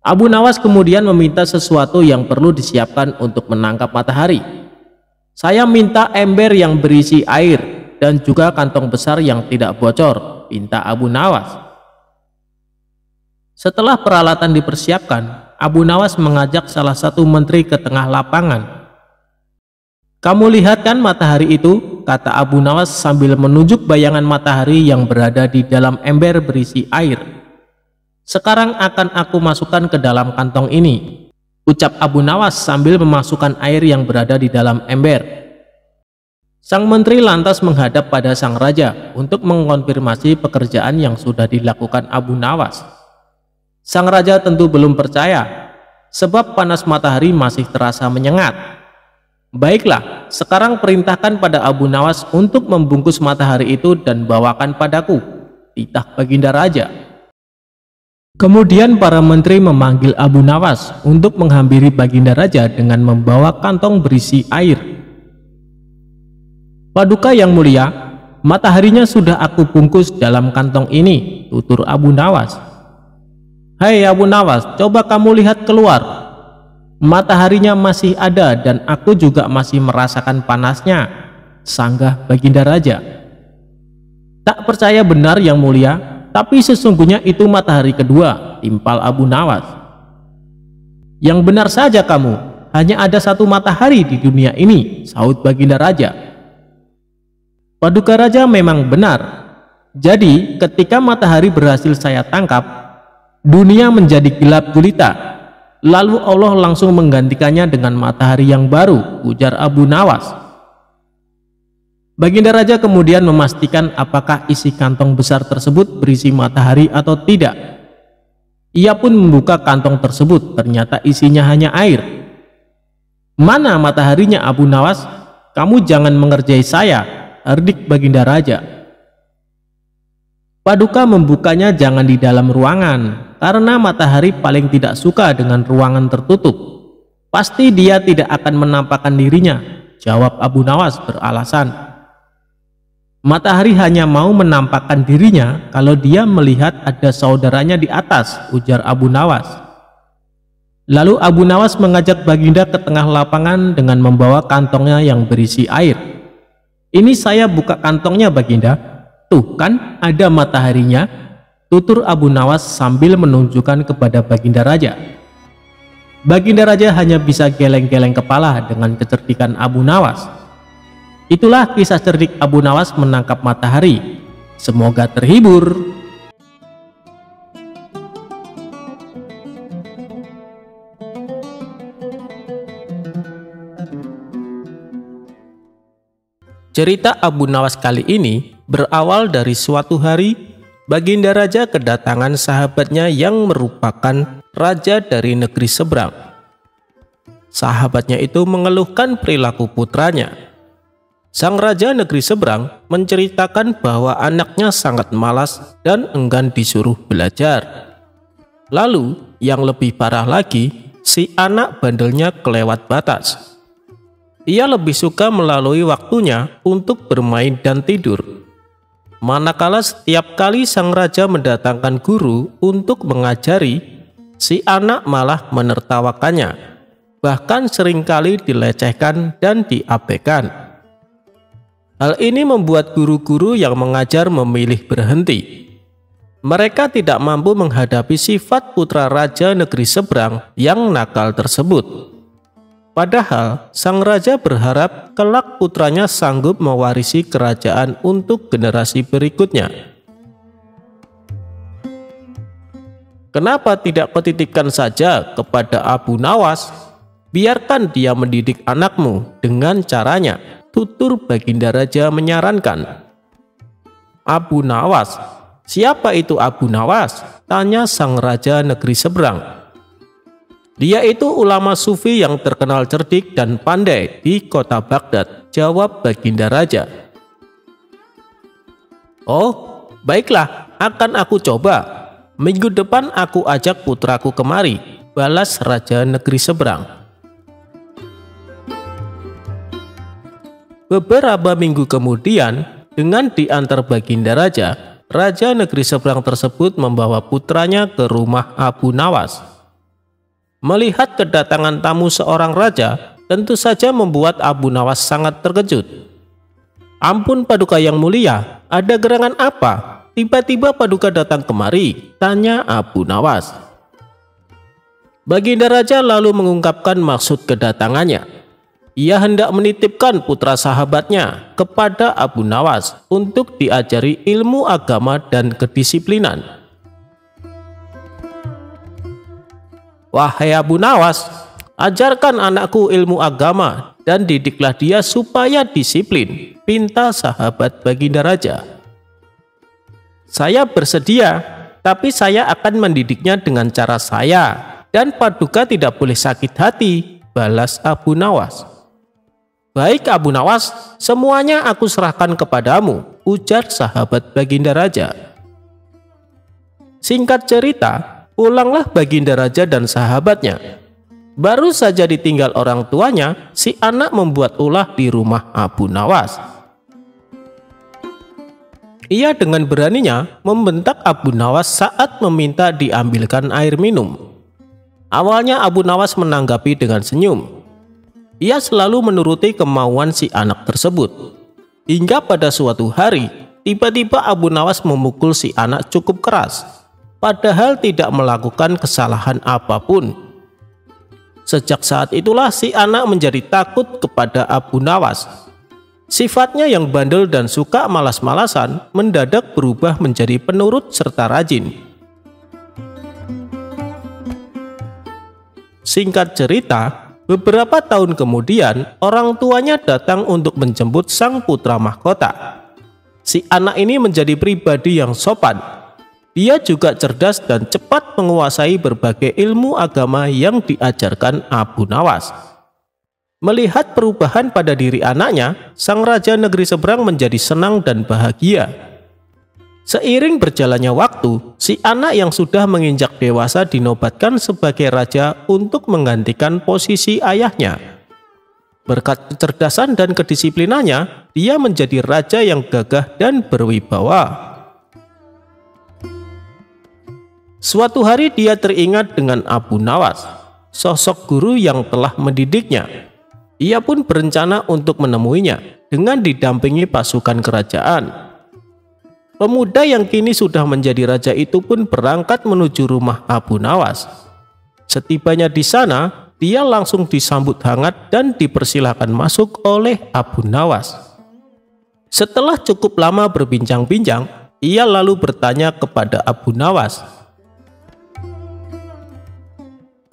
Abu Nawas kemudian meminta sesuatu yang perlu disiapkan untuk menangkap matahari. "Saya minta ember yang berisi air dan juga kantong besar yang tidak bocor," pinta Abu Nawas. Setelah peralatan dipersiapkan, Abu Nawas mengajak salah satu menteri ke tengah lapangan. "Kamu lihat kan matahari itu?" kata Abu Nawas sambil menunjuk bayangan matahari yang berada di dalam ember berisi air. "Sekarang akan aku masukkan ke dalam kantong ini," ucap Abu Nawas sambil memasukkan air yang berada di dalam ember. Sang menteri lantas menghadap pada sang raja untuk mengkonfirmasi pekerjaan yang sudah dilakukan Abu Nawas. Sang raja tentu belum percaya, sebab panas matahari masih terasa menyengat. "Baiklah, sekarang perintahkan pada Abu Nawas untuk membungkus matahari itu dan bawakan padaku," titah Baginda Raja. Kemudian para menteri memanggil Abu Nawas untuk menghampiri Baginda Raja dengan membawa kantong berisi air. "Paduka yang mulia, mataharinya sudah aku bungkus dalam kantong ini," tutur Abu Nawas. "Hai Abu Nawas, coba kamu lihat keluar. Mataharinya masih ada dan aku juga masih merasakan panasnya," sanggah Baginda Raja. "Tak percaya benar yang mulia, tapi sesungguhnya itu matahari kedua," timpal Abu Nawas. "Yang benar saja kamu, hanya ada satu matahari di dunia ini," sahut Baginda Raja. "Paduka Raja memang benar. Jadi ketika matahari berhasil saya tangkap, dunia menjadi gelap gulita. Lalu Allah langsung menggantikannya dengan matahari yang baru," ujar Abu Nawas. Baginda Raja kemudian memastikan apakah isi kantong besar tersebut berisi matahari atau tidak. Ia pun membuka kantong tersebut, ternyata isinya hanya air. "Mana mataharinya Abu Nawas? Kamu jangan mengerjai saya," herdik Baginda Raja. "Paduka membukanya jangan di dalam ruangan, karena matahari paling tidak suka dengan ruangan tertutup. Pasti dia tidak akan menampakkan dirinya," jawab Abu Nawas beralasan. "Matahari hanya mau menampakkan dirinya kalau dia melihat ada saudaranya di atas," ujar Abu Nawas. Lalu Abu Nawas mengajak Baginda ke tengah lapangan dengan membawa kantongnya yang berisi air. "Ini saya buka kantongnya Baginda. Tuh kan ada mataharinya," tutur Abu Nawas sambil menunjukkan kepada Baginda Raja. Baginda Raja hanya bisa geleng-geleng kepala dengan kecerdikan Abu Nawas. Itulah kisah cerdik Abu Nawas menangkap matahari. Semoga terhibur. Cerita Abu Nawas kali ini berawal dari suatu hari Baginda Raja kedatangan sahabatnya yang merupakan raja dari negeri seberang. Sahabatnya itu mengeluhkan perilaku putranya. Sang raja negeri seberang menceritakan bahwa anaknya sangat malas dan enggan disuruh belajar. Lalu yang lebih parah lagi, si anak bandelnya kelewat batas. Ia lebih suka melalui waktunya untuk bermain dan tidur. Manakala setiap kali sang raja mendatangkan guru untuk mengajari, si anak malah menertawakannya, bahkan seringkali dilecehkan dan diabaikan. Hal ini membuat guru-guru yang mengajar memilih berhenti. Mereka tidak mampu menghadapi sifat putra raja negeri seberang yang nakal tersebut. Padahal sang raja berharap kelak putranya sanggup mewarisi kerajaan untuk generasi berikutnya. Kenapa tidak kau titipkan saja kepada Abu Nawas? Biarkan dia mendidik anakmu dengan caranya, tutur Baginda Raja menyarankan. Abu Nawas? Siapa itu Abu Nawas? Tanya sang raja negeri seberang. Dia itu ulama sufi yang terkenal cerdik dan pandai di kota Baghdad, jawab Baginda Raja. Oh, baiklah, akan aku coba. Minggu depan aku ajak putraku kemari, balas raja negeri seberang. Beberapa minggu kemudian, dengan diantar Baginda Raja, raja negeri seberang tersebut membawa putranya ke rumah Abu Nawas. Melihat kedatangan tamu seorang raja, tentu saja membuat Abu Nawas sangat terkejut. Ampun Paduka yang mulia, ada gerangan apa? Tiba-tiba Paduka datang kemari, tanya Abu Nawas. Baginda Raja lalu mengungkapkan maksud kedatangannya. Ia hendak menitipkan putra sahabatnya kepada Abu Nawas untuk diajari ilmu agama dan kedisiplinan. Wahai Abu Nawas, ajarkan anakku ilmu agama dan didiklah dia supaya disiplin, pinta sahabat Baginda Raja. Saya bersedia, tapi saya akan mendidiknya dengan cara saya, dan Paduka tidak boleh sakit hati, balas Abu Nawas. Baik Abu Nawas, semuanya aku serahkan kepadamu, ujar sahabat Baginda Raja. Singkat cerita, pulanglah Baginda Raja dan sahabatnya. Baru saja ditinggal orang tuanya, si anak membuat ulah di rumah Abu Nawas. Ia dengan beraninya membentak Abu Nawas saat meminta diambilkan air minum. Awalnya Abu Nawas menanggapi dengan senyum. Ia selalu menuruti kemauan si anak tersebut. Hingga pada suatu hari, tiba-tiba Abu Nawas memukul si anak cukup keras, padahal tidak melakukan kesalahan apapun. Sejak saat itulah si anak menjadi takut kepada Abu Nawas. Sifatnya yang bandel dan suka malas-malasan mendadak berubah menjadi penurut serta rajin. Singkat cerita, beberapa tahun kemudian orang tuanya datang untuk menjemput sang putra mahkota. Si anak ini menjadi pribadi yang sopan. Dia juga cerdas dan cepat menguasai berbagai ilmu agama yang diajarkan Abu Nawas. Melihat perubahan pada diri anaknya, sang raja negeri seberang menjadi senang dan bahagia. Seiring berjalannya waktu, si anak yang sudah menginjak dewasa dinobatkan sebagai raja untuk menggantikan posisi ayahnya. Berkat kecerdasan dan kedisiplinannya, dia menjadi raja yang gagah dan berwibawa. Suatu hari dia teringat dengan Abu Nawas, sosok guru yang telah mendidiknya. Ia pun berencana untuk menemuinya dengan didampingi pasukan kerajaan. Pemuda yang kini sudah menjadi raja itu pun berangkat menuju rumah Abu Nawas. Setibanya di sana, dia langsung disambut hangat dan dipersilahkan masuk oleh Abu Nawas. Setelah cukup lama berbincang-bincang, ia lalu bertanya kepada Abu Nawas,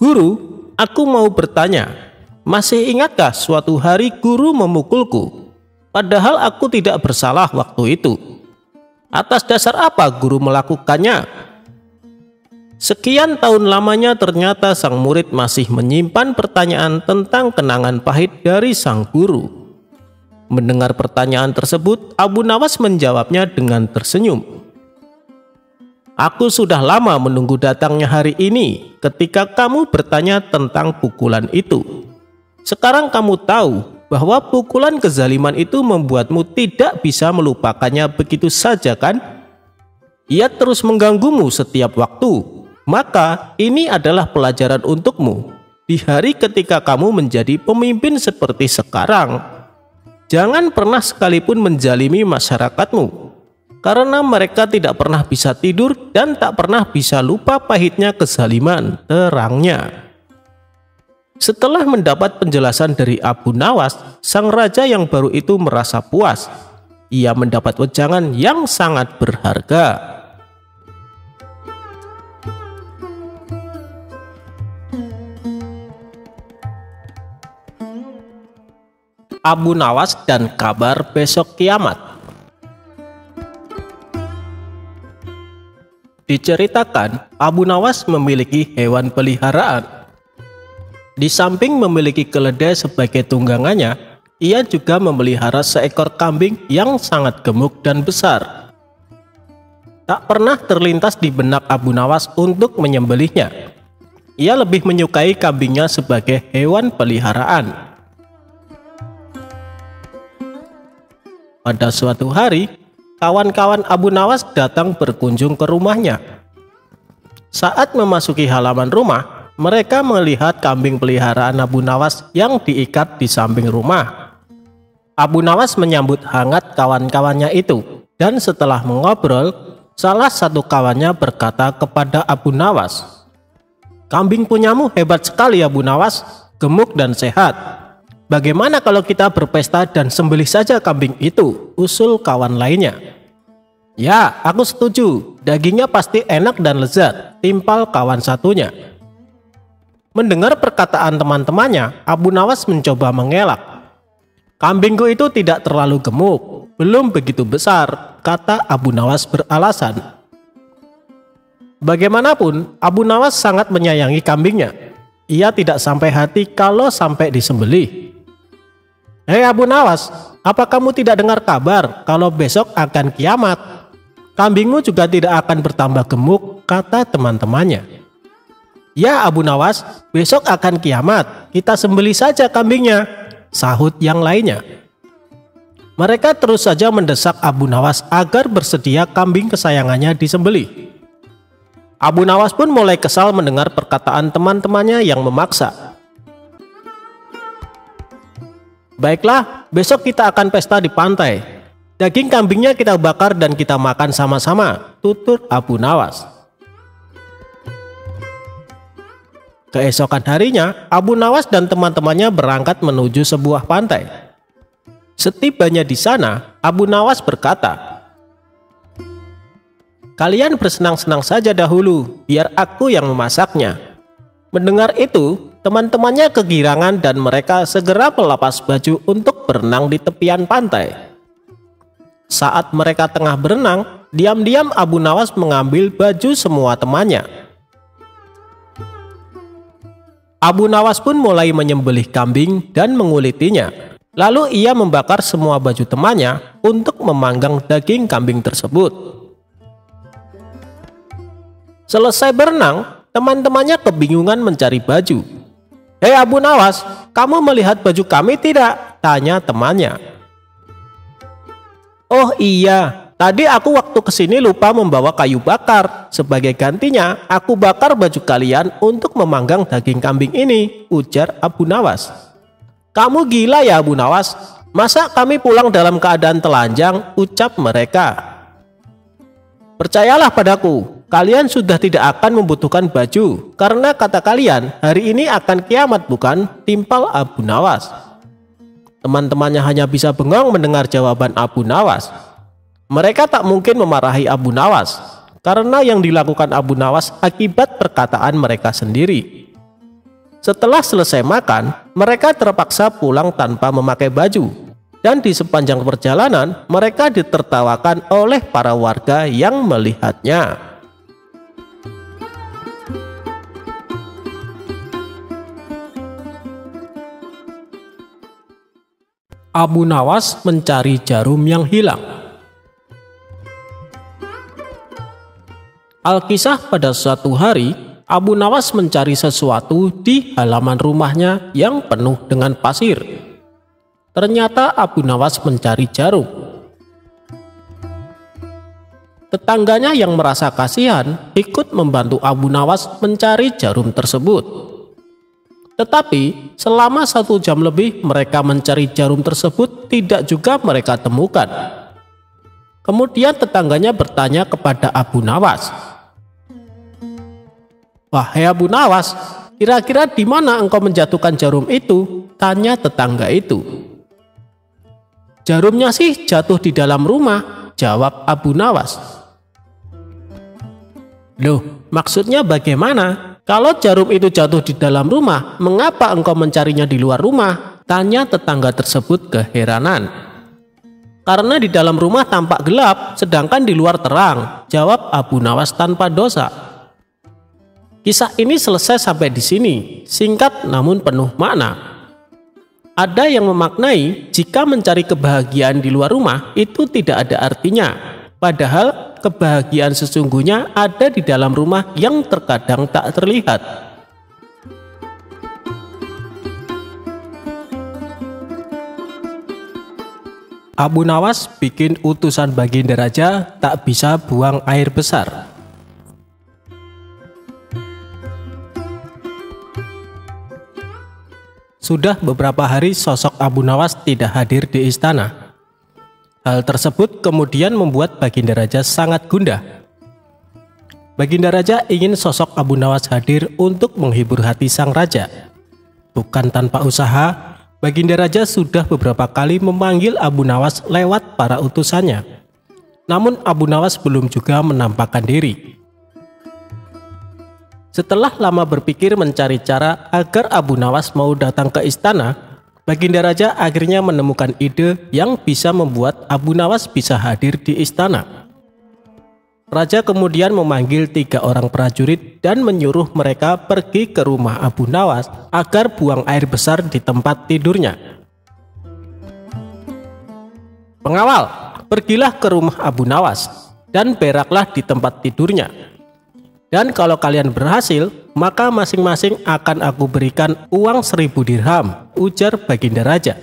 "Guru, aku mau bertanya, masih ingatkah suatu hari guru memukulku? Padahal aku tidak bersalah waktu itu. Atas dasar apa guru melakukannya?" Sekian tahun lamanya ternyata sang murid masih menyimpan pertanyaan tentang kenangan pahit dari sang guru. Mendengar pertanyaan tersebut, Abu Nawas menjawabnya dengan tersenyum. "Aku sudah lama menunggu datangnya hari ini ketika kamu bertanya tentang pukulan itu. Sekarang kamu tahu bahwa pukulan kezaliman itu membuatmu tidak bisa melupakannya begitu saja, kan? Ia terus mengganggumu setiap waktu. Maka ini adalah pelajaran untukmu di hari ketika kamu menjadi pemimpin seperti sekarang. Jangan pernah sekalipun menzalimi masyarakatmu, karena mereka tidak pernah bisa tidur dan tak pernah bisa lupa pahitnya kezaliman, terangnya. Setelah mendapat penjelasan dari Abu Nawas, sang raja yang baru itu merasa puas. Ia mendapat wejangan yang sangat berharga. Abu Nawas dan kabar besok kiamat. Diceritakan, Abu Nawas memiliki hewan peliharaan. Di samping memiliki keledai sebagai tunggangannya, ia juga memelihara seekor kambing yang sangat gemuk dan besar. Tak pernah terlintas di benak Abu Nawas untuk menyembelihnya. Ia lebih menyukai kambingnya sebagai hewan peliharaan. Pada suatu hari, kawan-kawan Abu Nawas datang berkunjung ke rumahnya. Saat memasuki halaman rumah, mereka melihat kambing peliharaan Abu Nawas yang diikat di samping rumah. Abu Nawas menyambut hangat kawan-kawannya itu, dan setelah mengobrol, salah satu kawannya berkata kepada Abu Nawas, "Kambing punyamu hebat sekali, Abu Nawas, gemuk dan sehat. Bagaimana kalau kita berpesta dan sembelih saja kambing itu?" usul kawan lainnya. "Ya, aku setuju. Dagingnya pasti enak dan lezat," timpal kawan satunya. Mendengar perkataan teman-temannya, Abu Nawas mencoba mengelak. "Kambingku itu tidak terlalu gemuk, belum begitu besar," kata Abu Nawas beralasan. Bagaimanapun, Abu Nawas sangat menyayangi kambingnya. Ia tidak sampai hati kalau sampai disembelih. "Hei Abu Nawas, apa kamu tidak dengar kabar kalau besok akan kiamat? Kambingmu juga tidak akan bertambah gemuk," kata teman-temannya. "Ya Abu Nawas, besok akan kiamat, kita sembelih saja kambingnya," sahut yang lainnya. Mereka terus saja mendesak Abu Nawas agar bersedia kambing kesayangannya disembelih. Abu Nawas pun mulai kesal mendengar perkataan teman-temannya yang memaksa. "Baiklah, besok kita akan pesta di pantai. Daging kambingnya kita bakar dan kita makan sama-sama," tutur Abu Nawas. Keesokan harinya, Abu Nawas dan teman-temannya berangkat menuju sebuah pantai. Setibanya di sana, Abu Nawas berkata, "Kalian bersenang-senang saja dahulu, biar aku yang memasaknya." Mendengar itu, teman-temannya kegirangan dan mereka segera melepas baju untuk berenang di tepian pantai. Saat mereka tengah berenang, diam-diam Abu Nawas mengambil baju semua temannya. Abu Nawas pun mulai menyembelih kambing dan mengulitinya. Lalu ia membakar semua baju temannya untuk memanggang daging kambing tersebut. Selesai berenang, teman-temannya kebingungan mencari baju. "Hei Abu Nawas, kamu melihat baju kami tidak?" tanya temannya. "Oh iya, tadi aku waktu kesini lupa membawa kayu bakar. Sebagai gantinya, aku bakar baju kalian untuk memanggang daging kambing ini," ujar Abu Nawas. "Kamu gila ya Abu Nawas? Masa kami pulang dalam keadaan telanjang?" ucap mereka. "Percayalah padaku, kalian sudah tidak akan membutuhkan baju, karena kata kalian hari ini akan kiamat, bukan?" timpal Abu Nawas. Teman-temannya hanya bisa bengong mendengar jawaban Abu Nawas. Mereka tak mungkin memarahi Abu Nawas, karena yang dilakukan Abu Nawas akibat perkataan mereka sendiri. Setelah selesai makan, mereka terpaksa pulang tanpa memakai baju, dan di sepanjang perjalanan mereka ditertawakan oleh para warga yang melihatnya. Abu Nawas mencari jarum yang hilang. Alkisah, pada suatu hari, Abu Nawas mencari sesuatu di halaman rumahnya yang penuh dengan pasir. Ternyata Abu Nawas mencari jarum. Tetangganya yang merasa kasihan ikut membantu Abu Nawas mencari jarum tersebut. Tetapi selama 1 jam lebih mereka mencari jarum tersebut tidak juga mereka temukan. Kemudian tetangganya bertanya kepada Abu Nawas, "Wahai Abu Nawas, kira-kira di mana engkau menjatuhkan jarum itu?" Tanya tetangga itu. "Jarumnya sih jatuh di dalam rumah," jawab Abu Nawas. "Loh, maksudnya bagaimana? Kalau jarum itu jatuh di dalam rumah, mengapa engkau mencarinya di luar rumah?" Tanya tetangga tersebut keheranan. "Karena di dalam rumah tampak gelap, sedangkan di luar terang," jawab Abu Nawas tanpa dosa. Kisah ini selesai sampai di sini, singkat namun penuh makna. Ada yang memaknai jika mencari kebahagiaan di luar rumah itu tidak ada artinya, padahal kebahagiaan sesungguhnya ada di dalam rumah yang terkadang tak terlihat. Abu Nawas bikin utusan Baginda Raja tak bisa buang air besar. Sudah beberapa hari sosok Abu Nawas tidak hadir di istana. Hal tersebut kemudian membuat Baginda Raja sangat gundah. Baginda Raja ingin sosok Abu Nawas hadir untuk menghibur hati sang raja. Bukan tanpa usaha, Baginda Raja sudah beberapa kali memanggil Abu Nawas lewat para utusannya. Namun Abu Nawas belum juga menampakkan diri. Setelah lama berpikir mencari cara agar Abu Nawas mau datang ke istana, Baginda Raja akhirnya menemukan ide yang bisa membuat Abu Nawas bisa hadir di istana. Raja kemudian memanggil 3 orang prajurit dan menyuruh mereka pergi ke rumah Abu Nawas agar buang air besar di tempat tidurnya. "Pengawal, pergilah ke rumah Abu Nawas dan beraklah di tempat tidurnya. Dan kalau kalian berhasil, maka masing-masing akan aku berikan uang 1000 dirham," ujar Baginda Raja.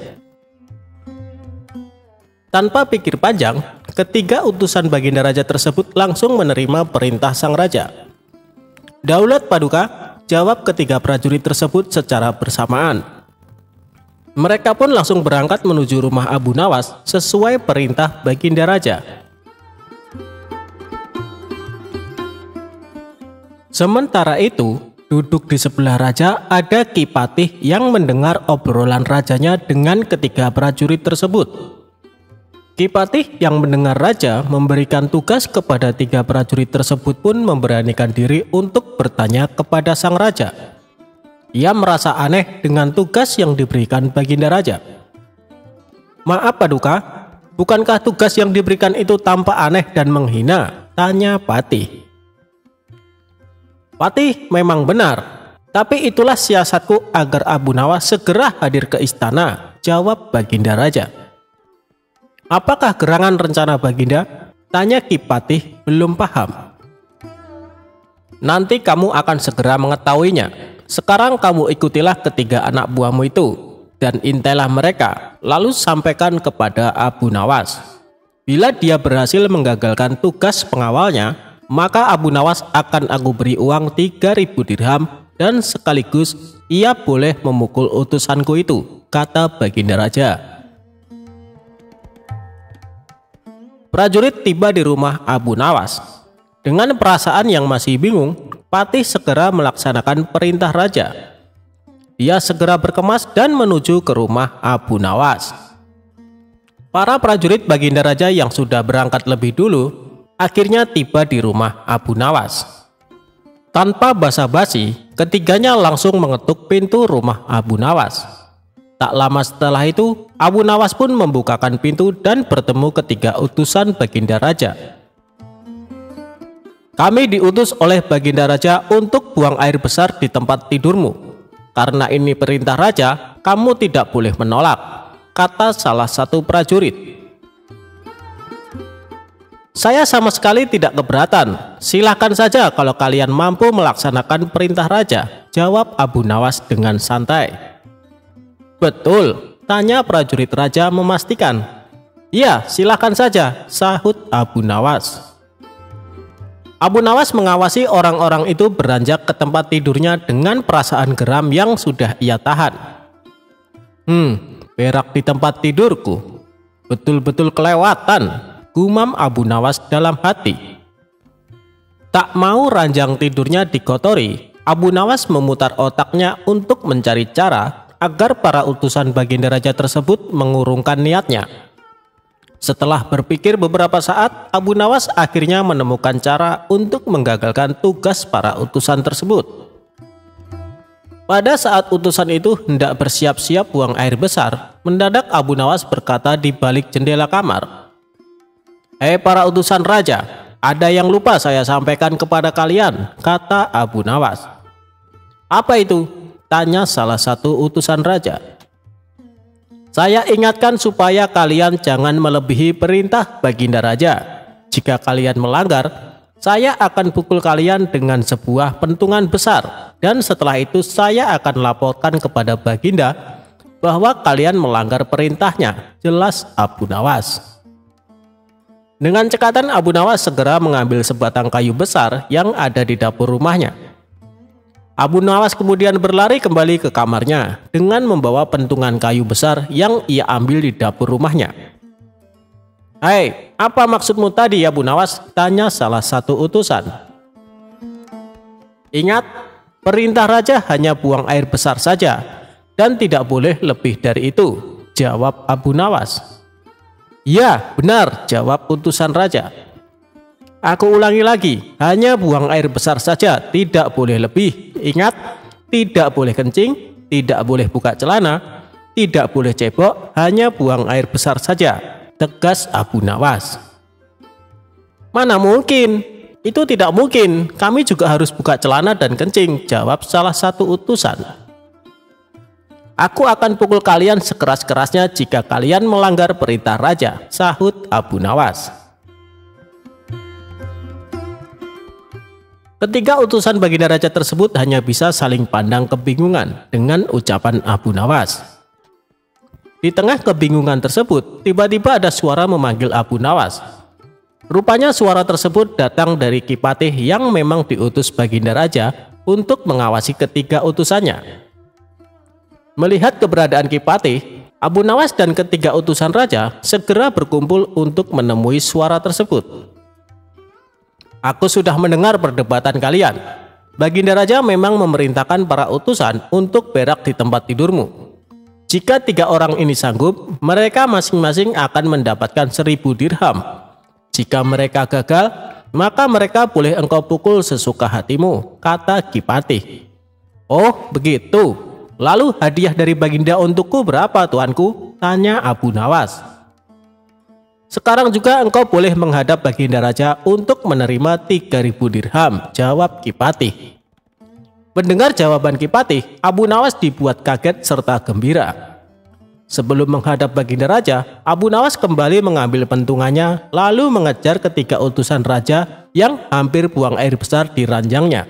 Tanpa pikir panjang, ketiga utusan Baginda Raja tersebut langsung menerima perintah sang raja. "Daulat Paduka," jawab ketiga prajurit tersebut secara bersamaan. Mereka pun langsung berangkat menuju rumah Abu Nawas sesuai perintah Baginda Raja. Sementara itu, duduk di sebelah raja ada Ki Patih yang mendengar obrolan rajanya dengan ketiga prajurit tersebut. Ki Patih yang mendengar raja memberikan tugas kepada 3 prajurit tersebut pun memberanikan diri untuk bertanya kepada sang raja. Ia merasa aneh dengan tugas yang diberikan Baginda Raja. "Maaf Paduka, bukankah tugas yang diberikan itu tampak aneh dan menghina?" tanya Patih. "Patih, memang benar, tapi itulah siasatku agar Abu Nawas segera hadir ke istana," jawab Baginda Raja. "Apakah gerangan rencana Baginda?" tanya Ki Patih belum paham. "Nanti kamu akan segera mengetahuinya. Sekarang kamu ikutilah ketiga anak buahmu itu dan intailah mereka, lalu sampaikan kepada Abu Nawas. Bila dia berhasil menggagalkan tugas pengawalnya, maka Abu Nawas akan aku beri uang 3000 dirham dan sekaligus ia boleh memukul utusanku itu," kata Baginda Raja. Prajurit tiba di rumah Abu Nawas. Dengan perasaan yang masih bingung, Patih segera melaksanakan perintah raja. Dia segera berkemas dan menuju ke rumah Abu Nawas. Para prajurit Baginda Raja yang sudah berangkat lebih dulu akhirnya tiba di rumah Abu Nawas. Tanpa basa-basi, ketiganya langsung mengetuk pintu rumah Abu Nawas. Tak lama setelah itu, Abu Nawas pun membukakan pintu dan bertemu ketiga utusan Baginda Raja. "Kami diutus oleh Baginda Raja untuk buang air besar di tempat tidurmu. Karena ini perintah Raja, kamu tidak boleh menolak," kata salah satu prajurit. "Saya sama sekali tidak keberatan. Silahkan saja kalau kalian mampu melaksanakan perintah Raja," jawab Abu Nawas dengan santai. "Betul, Tanya prajurit raja memastikan. "Iya, silakan saja," sahut Abu Nawas. Abu Nawas mengawasi orang-orang itu beranjak ke tempat tidurnya dengan perasaan geram yang sudah ia tahan. Berak di tempat tidurku. Betul-betul kelewatan," gumam Abu Nawas dalam hati. Tak mau ranjang tidurnya dikotori, Abu Nawas memutar otaknya untuk mencari cara agar para utusan Baginda Raja tersebut mengurungkan niatnya. Setelah berpikir beberapa saat, Abu Nawas akhirnya menemukan cara untuk menggagalkan tugas para utusan tersebut. Pada saat utusan itu hendak bersiap-siap buang air besar, mendadak Abu Nawas berkata di balik jendela kamar, "Hei para utusan raja, ada yang lupa saya sampaikan kepada kalian," kata Abu Nawas. "Apa itu?" tanya salah satu utusan raja. "Saya ingatkan supaya kalian jangan melebihi perintah Baginda Raja. Jika kalian melanggar, saya akan pukul kalian dengan sebuah pentungan besar, dan setelah itu saya akan laporkan kepada Baginda bahwa kalian melanggar perintahnya," jelas Abu Nawas. Dengan cekatan, Abu Nawas segera mengambil sebatang kayu besar yang ada di dapur rumahnya. Abu Nawas kemudian berlari kembali ke kamarnya dengan membawa pentungan kayu besar yang ia ambil di dapur rumahnya. "Hei, apa maksudmu tadi, Abu Nawas?" tanya salah satu utusan. "Ingat, perintah raja hanya buang air besar saja dan tidak boleh lebih dari itu," jawab Abu Nawas. "Ya, benar," jawab utusan raja. "Aku ulangi lagi, hanya buang air besar saja, tidak boleh lebih. Ingat, tidak boleh kencing, tidak boleh buka celana, tidak boleh cebok, hanya buang air besar saja," tegas Abu Nawas. "Mana mungkin, itu tidak mungkin, kami juga harus buka celana dan kencing," jawab salah satu utusan. "Aku akan pukul kalian sekeras-kerasnya jika kalian melanggar perintah raja," sahut Abu Nawas. Ketiga utusan Baginda Raja tersebut hanya bisa saling pandang kebingungan dengan ucapan Abu Nawas. Di tengah kebingungan tersebut, tiba-tiba ada suara memanggil Abu Nawas. Rupanya suara tersebut datang dari Ki Patih yang memang diutus Baginda Raja untuk mengawasi ketiga utusannya. Melihat keberadaan Ki Patih, Abu Nawas dan ketiga utusan raja segera berkumpul untuk menemui suara tersebut. "Aku sudah mendengar perdebatan kalian. Baginda Raja memang memerintahkan para utusan untuk berak di tempat tidurmu. Jika 3 orang ini sanggup, mereka masing-masing akan mendapatkan 1000 dirham. Jika mereka gagal, maka mereka boleh engkau pukul sesuka hatimu," kata Ki Patih. "Oh, begitu. Lalu hadiah dari Baginda untukku berapa, tuanku?" tanya Abu Nawas. "Sekarang juga engkau boleh menghadap Baginda Raja untuk menerima 3000 dirham," jawab Ki Patih. Mendengar jawaban Ki Patih, Abu Nawas dibuat kaget serta gembira. Sebelum menghadap Baginda Raja, Abu Nawas kembali mengambil pentungannya lalu mengejar ketiga utusan raja yang hampir buang air besar di ranjangnya.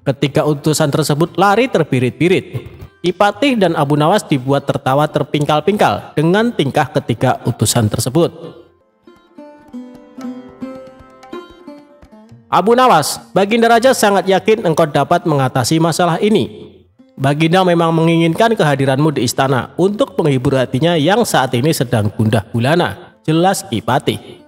Ketiga utusan tersebut lari terbirit-birit. Ki Patih dan Abu Nawas dibuat tertawa terpingkal-pingkal dengan tingkah ketiga utusan tersebut. "Abu Nawas, Baginda Raja sangat yakin engkau dapat mengatasi masalah ini. Baginda memang menginginkan kehadiranmu di istana untuk menghibur hatinya yang saat ini sedang gundah gulana," jelas Ki Patih.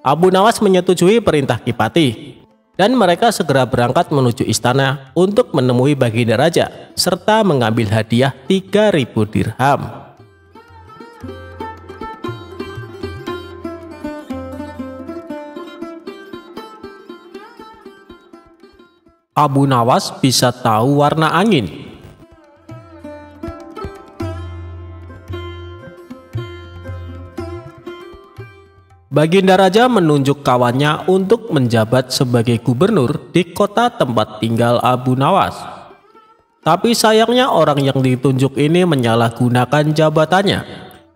Abu Nawas menyetujui perintah Ki Patih, dan mereka segera berangkat menuju istana untuk menemui Baginda Raja serta mengambil hadiah 3000 dirham. Abu Nawas bisa tahu warna angin. Baginda Raja menunjuk kawannya untuk menjabat sebagai gubernur di kota tempat tinggal Abu Nawas. Tapi sayangnya orang yang ditunjuk ini menyalahgunakan jabatannya.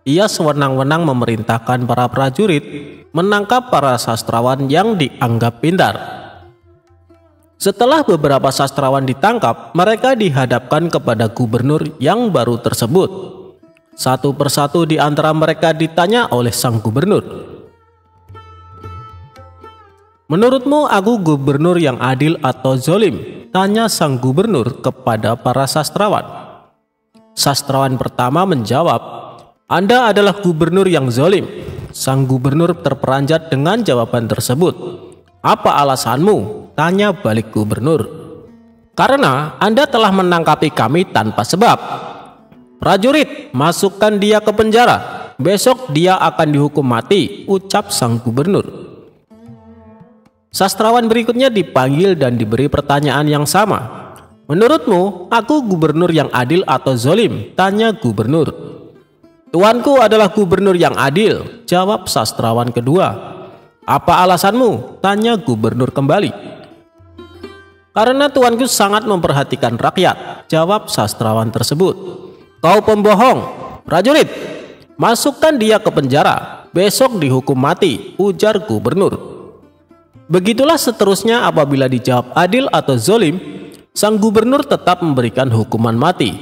Ia sewenang-wenang memerintahkan para prajurit menangkap para sastrawan yang dianggap pintar. Setelah beberapa sastrawan ditangkap, mereka dihadapkan kepada gubernur yang baru tersebut. Satu persatu di antara mereka ditanya oleh sang gubernur. "Menurutmu aku gubernur yang adil atau zolim?" tanya sang gubernur kepada para sastrawan. Sastrawan pertama menjawab, "Anda adalah gubernur yang zolim." Sang gubernur terperanjat dengan jawaban tersebut. "Apa alasanmu?" tanya balik gubernur. "Karena Anda telah menangkapi kami tanpa sebab." "Prajurit, masukkan dia ke penjara. Besok dia akan dihukum mati," ucap sang gubernur. Sastrawan berikutnya dipanggil dan diberi pertanyaan yang sama. "Menurutmu, aku gubernur yang adil atau zolim?" tanya gubernur. "Tuanku adalah gubernur yang adil," jawab sastrawan kedua. "Apa alasanmu?" tanya gubernur kembali. "Karena tuanku sangat memperhatikan rakyat," jawab sastrawan tersebut. "Kau pembohong. Prajurit, masukkan dia ke penjara. Besok dihukum mati," ujar gubernur. Begitulah seterusnya. Apabila dijawab adil atau zolim, sang gubernur tetap memberikan hukuman mati.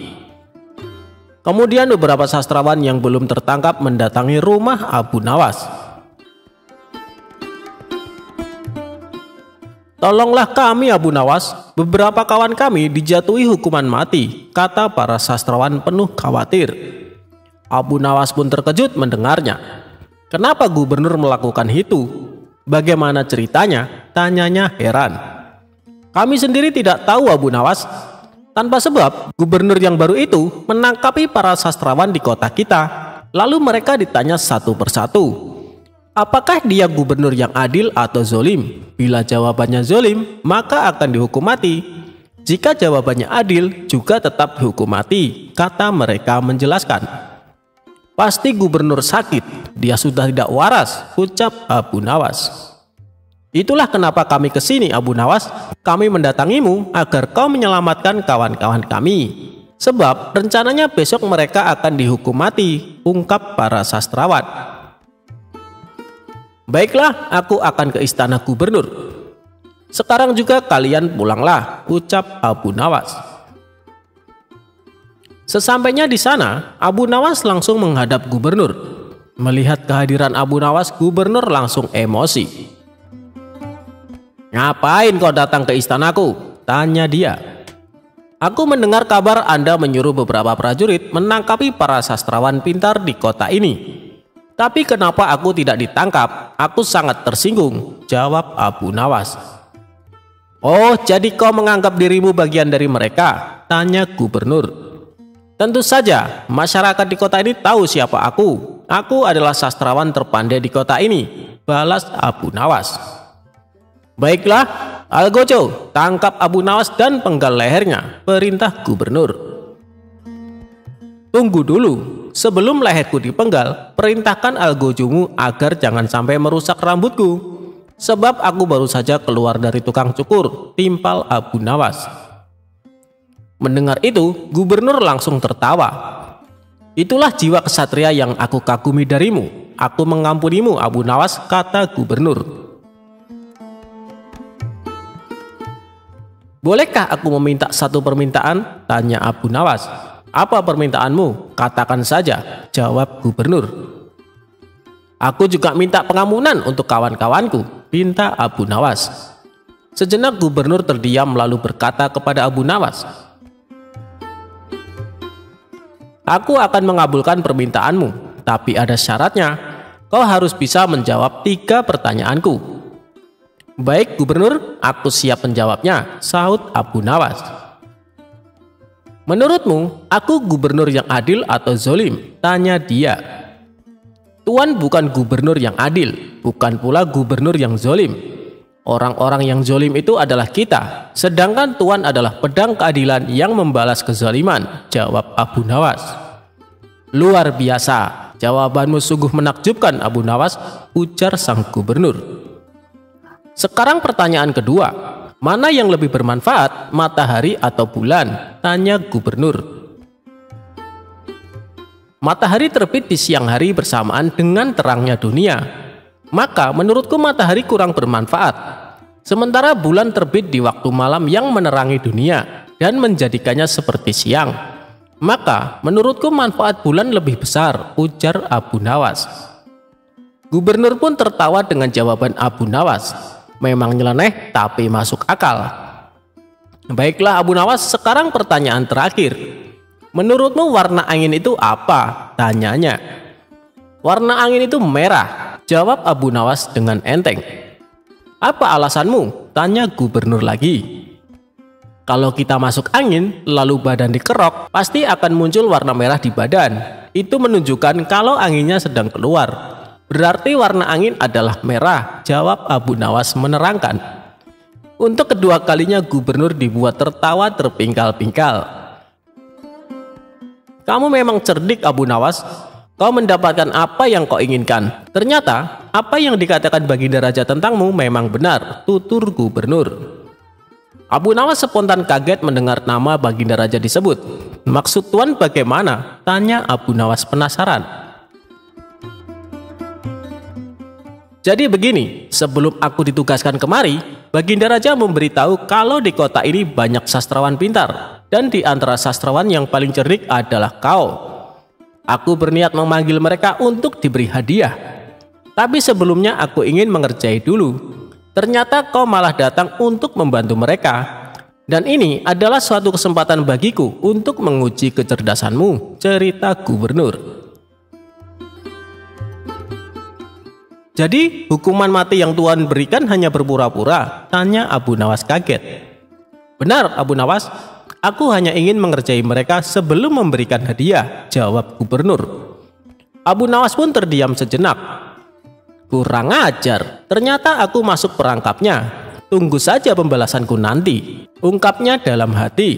Kemudian beberapa sastrawan yang belum tertangkap mendatangi rumah Abu Nawas. "Tolonglah kami Abu Nawas, beberapa kawan kami dijatuhi hukuman mati," kata para sastrawan penuh khawatir. Abu Nawas pun terkejut mendengarnya. "Kenapa gubernur melakukan itu? Bagaimana ceritanya?" tanyanya heran. "Kami sendiri tidak tahu Abu Nawas. Tanpa sebab, gubernur yang baru itu menangkapi para sastrawan di kota kita. Lalu mereka ditanya satu persatu, apakah dia gubernur yang adil atau zolim? Bila jawabannya zolim, maka akan dihukum mati. Jika jawabannya adil, juga tetap dihukum mati," kata mereka menjelaskan. "Pasti gubernur sakit, dia sudah tidak waras," ucap Abu Nawas. "Itulah kenapa kami ke sini Abu Nawas. Kami mendatangimu agar kau menyelamatkan kawan-kawan kami. Sebab rencananya besok mereka akan dihukum mati," ungkap para sastrawan. "Baiklah, aku akan ke istana gubernur. Sekarang juga kalian pulanglah," ucap Abu Nawas. Sesampainya di sana, Abu Nawas langsung menghadap gubernur. Melihat kehadiran Abu Nawas, gubernur langsung emosi. "Ngapain kau datang ke istanaku?" tanya dia. "Aku mendengar kabar Anda menyuruh beberapa prajurit menangkapi para sastrawan pintar di kota ini. Tapi kenapa aku tidak ditangkap? Aku sangat tersinggung," jawab Abu Nawas. "Oh, jadi kau menganggap dirimu bagian dari mereka?" tanya gubernur. "Tentu saja, masyarakat di kota ini tahu siapa aku. Aku adalah sastrawan terpandai di kota ini," balas Abu Nawas. "Baiklah, Algojo, tangkap Abu Nawas dan penggal lehernya," perintah gubernur. "Tunggu dulu, sebelum leherku dipenggal, perintahkan Algojomu agar jangan sampai merusak rambutku. Sebab aku baru saja keluar dari tukang cukur," timpal Abu Nawas. Mendengar itu, gubernur langsung tertawa. "Itulah jiwa kesatria yang aku kagumi darimu. Aku mengampunimu Abu Nawas," kata gubernur. "Bolehkah aku meminta satu permintaan?" tanya Abu Nawas. "Apa permintaanmu? Katakan saja," jawab gubernur. "Aku juga minta pengampunan untuk kawan-kawanku," pinta Abu Nawas. Sejenak gubernur terdiam lalu berkata kepada Abu Nawas, "Aku akan mengabulkan permintaanmu, tapi ada syaratnya. Kau harus bisa menjawab 3 pertanyaanku." "Baik gubernur, aku siap menjawabnya," sahut Abu Nawas. "Menurutmu, aku gubernur yang adil atau zolim?" tanya dia. "Tuan bukan gubernur yang adil, bukan pula gubernur yang zolim. Orang-orang yang zolim itu adalah kita, sedangkan Tuan adalah pedang keadilan yang membalas kezaliman," jawab Abu Nawas. "Luar biasa, jawabanmu sungguh menakjubkan Abu Nawas," ujar sang gubernur. "Sekarang pertanyaan kedua, mana yang lebih bermanfaat, matahari atau bulan?" tanya gubernur. "Matahari terbit di siang hari bersamaan dengan terangnya dunia. Maka menurutku matahari kurang bermanfaat. Sementara bulan terbit di waktu malam yang menerangi dunia dan menjadikannya seperti siang. Maka menurutku manfaat bulan lebih besar, ujar Abu Nawas. Gubernur pun tertawa dengan jawaban Abu Nawas. Memang nyeleneh tapi masuk akal. Baiklah Abu Nawas, sekarang pertanyaan terakhir. Menurutmu warna angin itu apa? Tanyanya. Warna angin itu merah, jawab Abu Nawas dengan enteng. Apa alasanmu? Tanya gubernur lagi. Kalau kita masuk angin, lalu badan dikerok, pasti akan muncul warna merah di badan. Itu menunjukkan kalau anginnya sedang keluar. Berarti warna angin adalah merah, jawab Abu Nawas menerangkan. Untuk kedua kalinya gubernur dibuat tertawa terpingkal-pingkal. Kamu memang cerdik Abu Nawas. Kau mendapatkan apa yang kau inginkan. Ternyata apa yang dikatakan Baginda Raja tentangmu memang benar, tutur gubernur. Abu Nawas spontan kaget mendengar nama Baginda Raja disebut. Maksud Tuan bagaimana? Tanya Abu Nawas penasaran. Jadi begini, sebelum aku ditugaskan kemari, Baginda Raja memberitahu kalau di kota ini banyak sastrawan pintar, dan di antara sastrawan yang paling cerdik adalah kau. Aku berniat memanggil mereka untuk diberi hadiah. Tapi sebelumnya aku ingin mengerjai dulu. Ternyata kau malah datang untuk membantu mereka. Dan ini adalah suatu kesempatan bagiku untuk menguji kecerdasanmu, cerita gubernur. Jadi hukuman mati yang Tuan berikan hanya berpura-pura? Tanya Abu Nawas kaget. Benar Abu Nawas. Aku hanya ingin mengerjai mereka sebelum memberikan hadiah, jawab gubernur. Abu Nawas pun terdiam sejenak. Kurang ajar, ternyata aku masuk perangkapnya. Tunggu saja pembalasanku nanti, ungkapnya dalam hati.